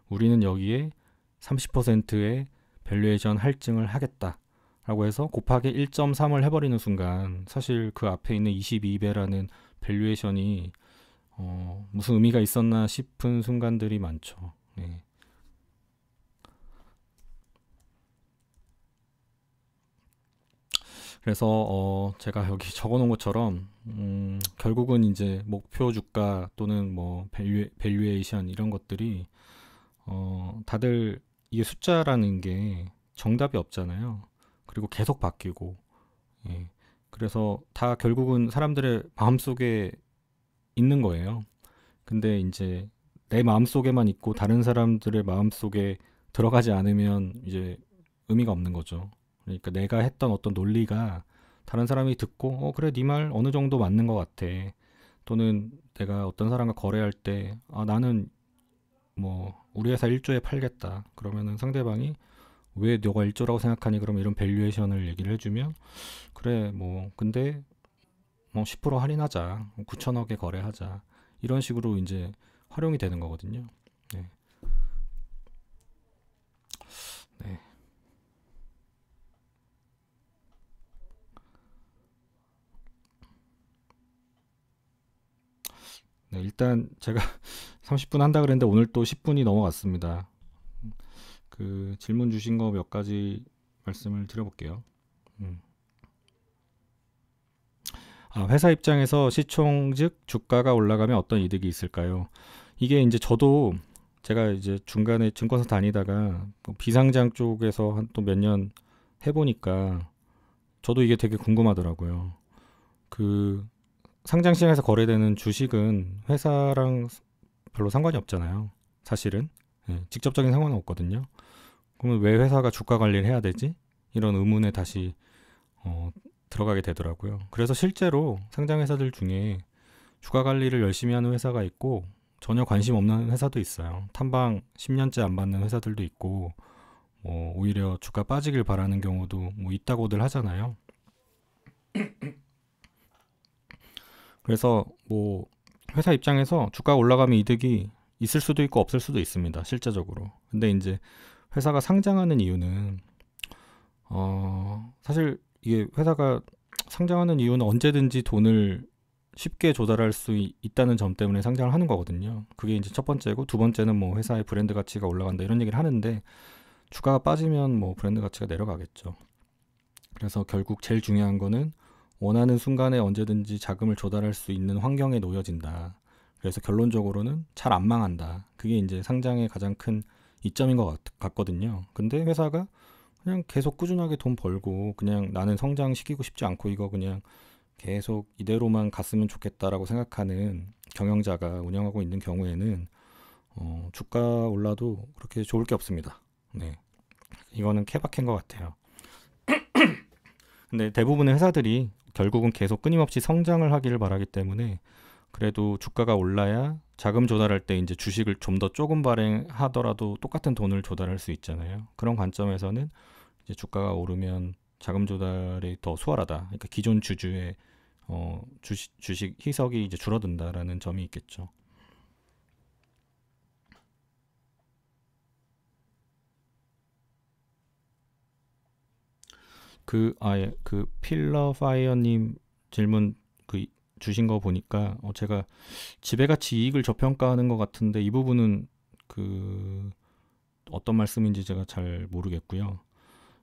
우리는 여기에 30%의 밸류에이션 할증을 하겠다 라고 해서 곱하기 1.3을 해버리는 순간 사실 그 앞에 있는 22배라는 밸류에이션이 무슨 의미가 있었나 싶은 순간들이 많죠. 네. 그래서 제가 여기 적어놓은 것처럼 결국은 이제 목표 주가 또는 뭐 밸류에이션 이런 것들이 다들 이게 숫자라는 게 정답이 없잖아요. 그리고 계속 바뀌고, 예. 그래서 다 결국은 사람들의 마음속에 있는 거예요. 근데 이제 내 마음속에만 있고 다른 사람들의 마음속에 들어가지 않으면 이제 의미가 없는 거죠. 그러니까 내가 했던 어떤 논리가 다른 사람이 듣고 그래 네 말 어느 정도 맞는 것 같아. 또는 내가 어떤 사람과 거래할 때 나는 뭐 우리 회사 1조에 팔겠다. 그러면은 상대방이 왜 너가 1조라고 생각하니? 그러면 이런 밸류에이션을 얘기를 해주면 그래 뭐 근데 뭐 10% 할인하자. 9천억에 거래하자. 이런 식으로 이제 활용이 되는 거거든요. 네. 네. 네, 일단 제가 30분 한다 그랬는데 오늘 또 10분이 넘어갔습니다. 그 질문 주신 거 몇 가지 말씀을 드려볼게요. 음. 회사 입장에서 시총 즉 주가가 올라가면 어떤 이득이 있을까요? 이게 이제 저도 제가 이제 중간에 증권사 다니다가 비상장 쪽에서 한 또 몇 년 해보니까 저도 이게 되게 궁금하더라고요. 그 상장 시장에서 거래되는 주식은 회사랑 별로 상관이 없잖아요. 사실은 직접적인 상관은 없거든요. 그러면 왜 회사가 주가 관리를 해야 되지? 이런 의문에 다시 들어가게 되더라고요. 그래서 실제로 상장 회사들 중에 주가 관리를 열심히 하는 회사가 있고 전혀 관심 없는 회사도 있어요. 탐방 10년째 안 받는 회사들도 있고 오히려 주가 빠지길 바라는 경우도 뭐 있다고들 하잖아요. 그래서 뭐 회사 입장에서 주가가 올라가면 이득이 있을 수도 있고 없을 수도 있습니다. 실제적으로. 근데 이제 회사가 상장하는 이유는 사실 이게 회사가 상장하는 이유는 언제든지 돈을 쉽게 조달할 수 있다는 점 때문에 상장을 하는 거거든요. 그게 이제 첫 번째고 두 번째는 뭐 회사의 브랜드 가치가 올라간다 이런 얘기를 하는데 주가가 빠지면 뭐 브랜드 가치가 내려가겠죠. 그래서 결국 제일 중요한 거는 원하는 순간에 언제든지 자금을 조달할 수 있는 환경에 놓여진다. 그래서 결론적으로는 잘 안 망한다. 그게 이제 상장의 가장 큰 이점인 것 같거든요. 근데 회사가 그냥 계속 꾸준하게 돈 벌고 그냥 나는 성장시키고 싶지 않고 이거 그냥 계속 이대로만 갔으면 좋겠다라고 생각하는 경영자가 운영하고 있는 경우에는 주가 올라도 그렇게 좋을 게 없습니다. 네, 이거는 케바케인 것 같아요. 근데 대부분의 회사들이 결국은 계속 끊임없이 성장을 하기를 바라기 때문에 그래도 주가가 올라야 자금 조달할 때 이제 주식을 좀 더 조금 발행하더라도 똑같은 돈을 조달할 수 있잖아요. 그런 관점에서는 이제 주가가 오르면 자금 조달이 더 수월하다. 그러니까 기존 주주의 주식 희석이 이제 줄어든다라는 점이 있겠죠. 그 필러 파이어님 질문 주신 거 보니까 제가 지배가치 이익을 저평가하는 것 같은데 이 부분은 그 어떤 말씀인지 제가 잘 모르겠고요.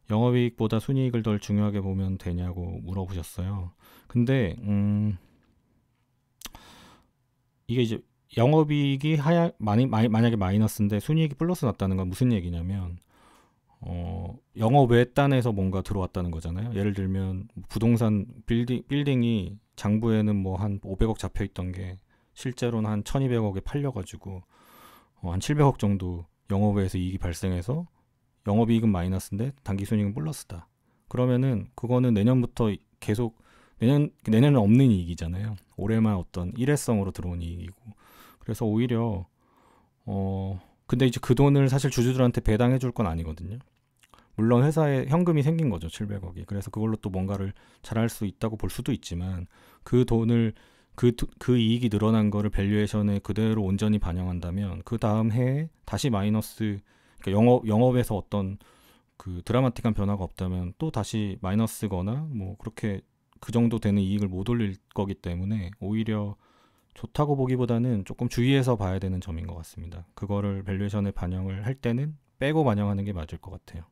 영업이익보다 순이익을 덜 중요하게 보면 되냐고 물어보셨어요. 근데 이게 이제 영업이익이 만약에 마이너스인데 순이익이 플러스 났다는 건 무슨 얘기냐면 영업 외딴에서 뭔가 들어왔다는 거잖아요. 예를 들면 부동산 빌딩이 장부에는 뭐 한 500억 잡혀 있던 게 실제로는 한 1200억에 팔려가지고 한 700억 정도 영업외에서 이익이 발생해서 영업이익은 마이너스인데 당기순이익은 플러스다. 그러면은 그거는 내년부터 계속 내년은 없는 이익이잖아요. 올해만 어떤 일회성으로 들어온 이익이고. 그래서 오히려 근데 이제 그 돈을 사실 주주들한테 배당해 줄 건 아니거든요. 물론 회사에 현금이 생긴 거죠. 700억이. 그래서 그걸로 또 뭔가를 잘할 수 있다고 볼 수도 있지만 그 돈을 그 이익이 늘어난 거를 밸류에이션에 그대로 온전히 반영한다면 그 다음 해에 다시 마이너스, 그러니까 영업에서 어떤 그 드라마틱한 변화가 없다면 또 다시 마이너스거나 뭐 그렇게 그 정도 되는 이익을 못 올릴 거기 때문에 오히려 좋다고 보기보다는 조금 주의해서 봐야 되는 점인 것 같습니다. 그거를 밸류에이션에 반영을 할 때는 빼고 반영하는 게 맞을 것 같아요.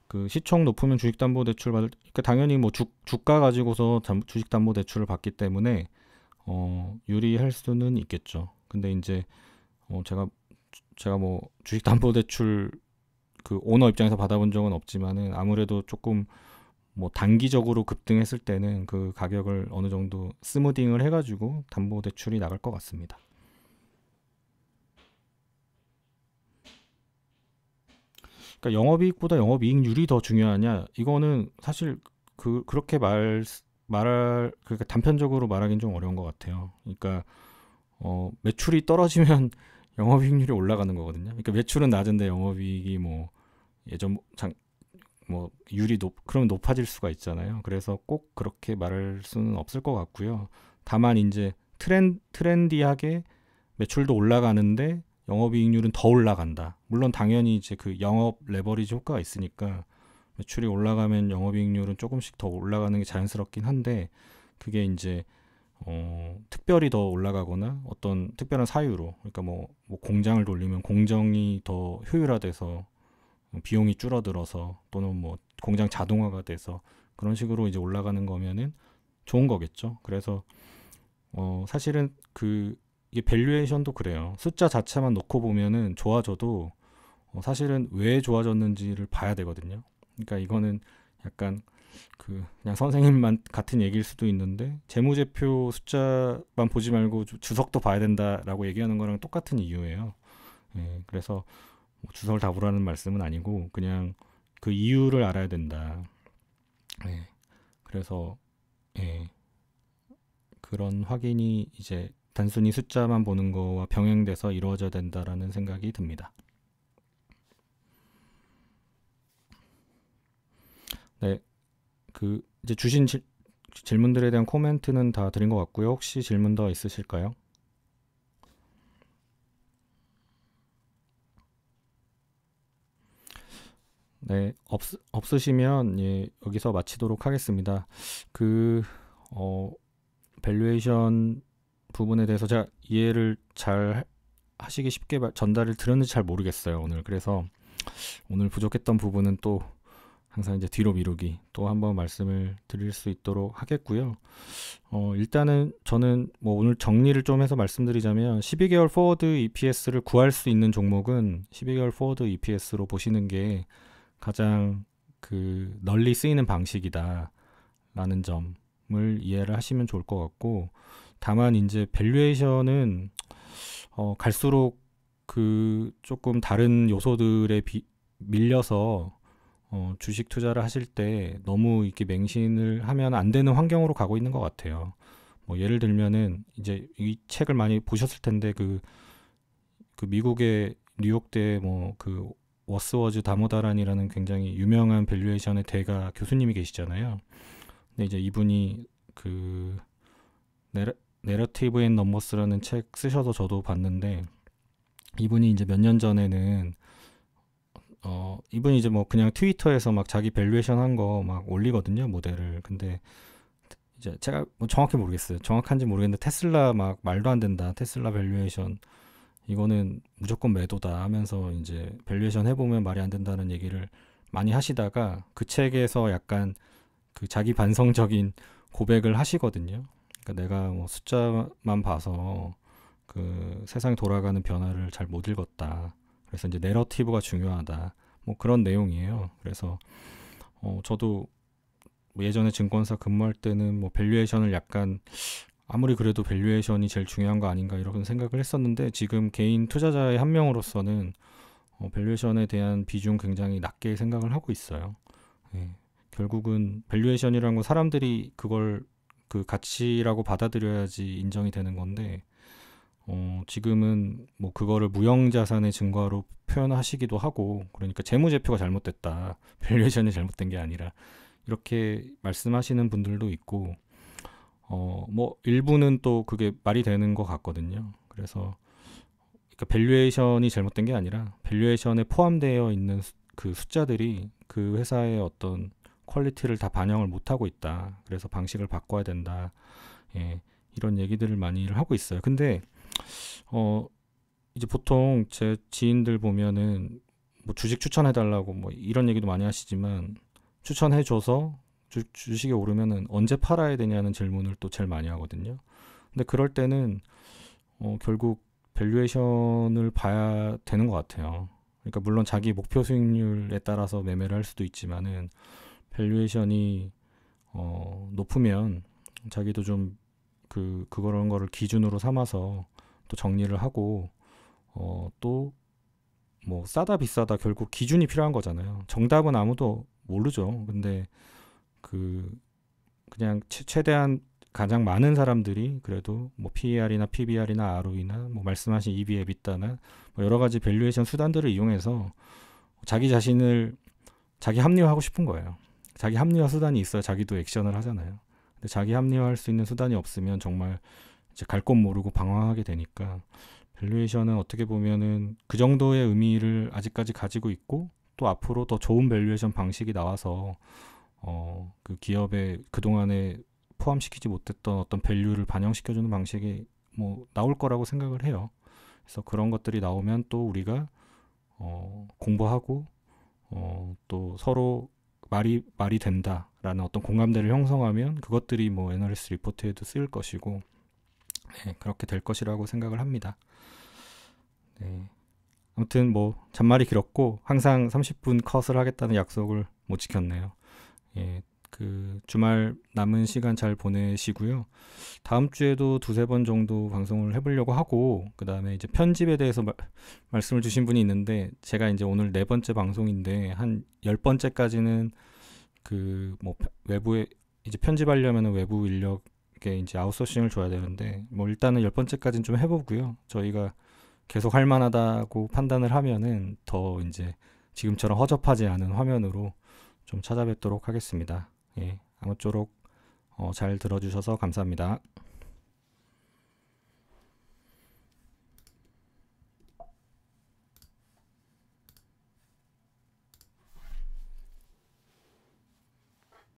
그 시총 높으면 주식담보대출 받을, 그러니까 당연히 뭐 주가 가지고서 주식담보대출을 받기 때문에 유리할 수는 있겠죠. 근데 이제 제가 뭐 주식담보대출 그 오너 입장에서 받아본 적은 없지만은 아무래도 조금 뭐 단기적으로 급등했을 때는 그 가격을 어느 정도 스무딩을 해가지고 담보대출이 나갈 것 같습니다. 그러니까 영업이익보다 영업이익률이 더 중요하냐? 이거는 사실 그렇게 말할 그러니까 단편적으로 말하기는 좀 어려운 것 같아요. 그러니까 매출이 떨어지면 영업이익률이 올라가는 거거든요. 그러니까 매출은 낮은데 영업이익이 뭐 예전 뭐 그러면 높아질 수가 있잖아요. 그래서 꼭 그렇게 말할 수는 없을 것 같고요. 다만 이제 트렌디하게 매출도 올라가는데 영업이익률은 더 올라간다. 물론 당연히 이제 그 영업 레버리지 효과가 있으니까 매출이 올라가면 영업이익률은 조금씩 더 올라가는 게 자연스럽긴 한데 그게 이제 특별히 더 올라가거나 어떤 특별한 사유로, 그러니까 뭐 공장을 돌리면 공정이 더 효율화돼서 비용이 줄어들어서 또는 뭐 공장 자동화가 돼서 그런 식으로 이제 올라가는 거면은 좋은 거겠죠. 그래서 사실은 이게 밸류에이션도 그래요. 숫자 자체만 놓고 보면은 좋아져도 사실은 왜 좋아졌는지를 봐야 되거든요. 그러니까 이거는 약간 그냥 선생님만 같은 얘기일 수도 있는데 재무제표 숫자만 보지 말고 주석도 봐야 된다라고 얘기하는 거랑 똑같은 이유예요. 예, 그래서 뭐 주석을 다 보라는 말씀은 아니고 그냥 그 이유를 알아야 된다. 예, 그래서 예, 그런 확인이 이제 단순히 숫자만 보는 거와 병행돼서 이루어져야 된다라는 생각이 듭니다. 네, 이제 주신 질문들에 대한 코멘트는 다 드린 것 같고요. 혹시 질문 더 있으실까요? 네, 없으시면 예, 여기서 마치도록 하겠습니다. 밸류에이션 부분에 대해서 제가 이해를 잘 하시기 쉽게 전달을 드렸는지 잘 모르겠어요, 오늘. 그래서 오늘 부족했던 부분은 또 항상 이제 뒤로 미루기 또 한번 말씀을 드릴 수 있도록 하겠고요. 일단은 저는 뭐 오늘 정리를 좀 해서 말씀드리자면 12개월 포워드 EPS를 구할 수 있는 종목은 12개월 포워드 EPS로 보시는 게 가장 널리 쓰이는 방식이다 라는 점을 이해를 하시면 좋을 것 같고, 다만 이제 밸류에이션은 갈수록 조금 다른 요소들에 밀려서 주식 투자를 하실 때 너무 이렇게 맹신을 하면 안 되는 환경으로 가고 있는 것 같아요. 뭐 예를 들면은 이제 이 책을 많이 보셨을 텐데 그 미국의 뉴욕대 워스워즈 다모다란이라는 굉장히 유명한 밸류에이션의 대가 교수님이 계시잖아요. 근데 이제 이분이 내러티브 앤 넘버스라는 책 쓰셔서 저도 봤는데, 이분이 이제 몇 년 전에는 이분이 이제 뭐 그냥 트위터에서 막 자기 밸류에이션 한 거 막 올리거든요, 모델을. 근데 이제 제가 뭐 정확히 모르겠어요. 정확한지 모르겠는데 테슬라 막 말도 안 된다. 테슬라 밸류에이션 이거는 무조건 매도다 하면서 이제 밸류에이션 해보면 말이 안 된다는 얘기를 많이 하시다가 그 책에서 약간 그 자기 반성적인 고백을 하시거든요. 그러니까 내가 뭐 숫자만 봐서 그 세상이 돌아가는 변화를 잘 못 읽었다. 그래서 이제 내러티브가 중요하다. 뭐 그런 내용이에요. 그래서 저도 뭐 예전에 증권사 근무할 때는 뭐 밸류에이션을 약간 아무리 그래도 밸류에이션이 제일 중요한 거 아닌가 이런 생각을 했었는데 지금 개인 투자자의 한 명으로서는 밸류에이션에 대한 비중 굉장히 낮게 생각을 하고 있어요. 예. 결국은 밸류에이션이라는 건 사람들이 그걸 그 가치라고 받아들여야지 인정이 되는 건데 지금은 뭐 그거를 무형자산의 증거로 표현하시기도 하고 그러니까 재무제표가 잘못됐다. 밸류에이션이 잘못된 게 아니라 이렇게 말씀하시는 분들도 있고 뭐 일부는 또 그게 말이 되는 것 같거든요. 그래서 그러니까 밸류에이션이 잘못된 게 아니라 밸류에이션에 포함되어 있는 그 숫자들이 그 회사의 어떤 퀄리티를 다 반영을 못하고 있다. 그래서 방식을 바꿔야 된다. 예, 이런 얘기들을 많이 하고 있어요. 근데 이제 보통 제 지인들 보면은 뭐 주식 추천해달라고 뭐 이런 얘기도 많이 하시지만 추천해줘서 주식이 오르면은 언제 팔아야 되냐는 질문을 또 제일 많이 하거든요. 근데 그럴 때는 결국 밸류에이션을 봐야 되는 것 같아요. 그러니까 물론 자기 목표 수익률에 따라서 매매를 할 수도 있지만은 밸류에이션이 높으면 자기도 좀 그런 거를 기준으로 삼아서 또 정리를 하고 또 뭐 싸다 비싸다 결국 기준이 필요한 거잖아요. 정답은 아무도 모르죠. 근데 그냥 최대한 가장 많은 사람들이 그래도 뭐 PER이나 PBR이나 ROE나 뭐 말씀하신 EV, EBITDA나 뭐 여러 가지 밸류에이션 수단들을 이용해서 자기 자신을 자기 합리화하고 싶은 거예요. 자기 합리화 수단이 있어야 자기도 액션을 하잖아요. 근데 자기 합리화할 수 있는 수단이 없으면 정말 이제 갈 곳 모르고 방황하게 되니까 밸류에이션은 어떻게 보면은 그 정도의 의미를 아직까지 가지고 있고 또 앞으로 더 좋은 밸류에이션 방식이 나와서 그 기업의 그동안에 포함시키지 못했던 어떤 밸류를 반영시켜주는 방식이 뭐 나올 거라고 생각을 해요. 그래서 그런 것들이 나오면 또 우리가 공부하고 또 서로 말이 된다라는 어떤 공감대를 형성하면 그것들이 뭐 애널리스트 리포트에도 쓰일 것이고 네, 그렇게 될 것이라고 생각을 합니다. 네. 아무튼 뭐 잔말이 길었고 항상 30분 컷을 하겠다는 약속을 못 지켰네요. 예, 그 주말 남은 시간 잘 보내시고요. 다음 주에도 두세 번 정도 방송을 해보려고 하고 그 다음에 이제 편집에 대해서 말씀을 주신 분이 있는데 제가 이제 오늘 네 번째 방송인데 한 10번째까지는 그 뭐 외부에 이제 편집하려면 외부 인력에 이제 아웃소싱을 줘야 되는데 뭐 일단은 10번째까지는 좀 해보고요. 저희가 계속 할 만하다고 판단을 하면은 더 이제 지금처럼 허접하지 않은 화면으로 좀 찾아뵙도록 하겠습니다. 예, 아무쪼록 잘 들어주셔서 감사합니다.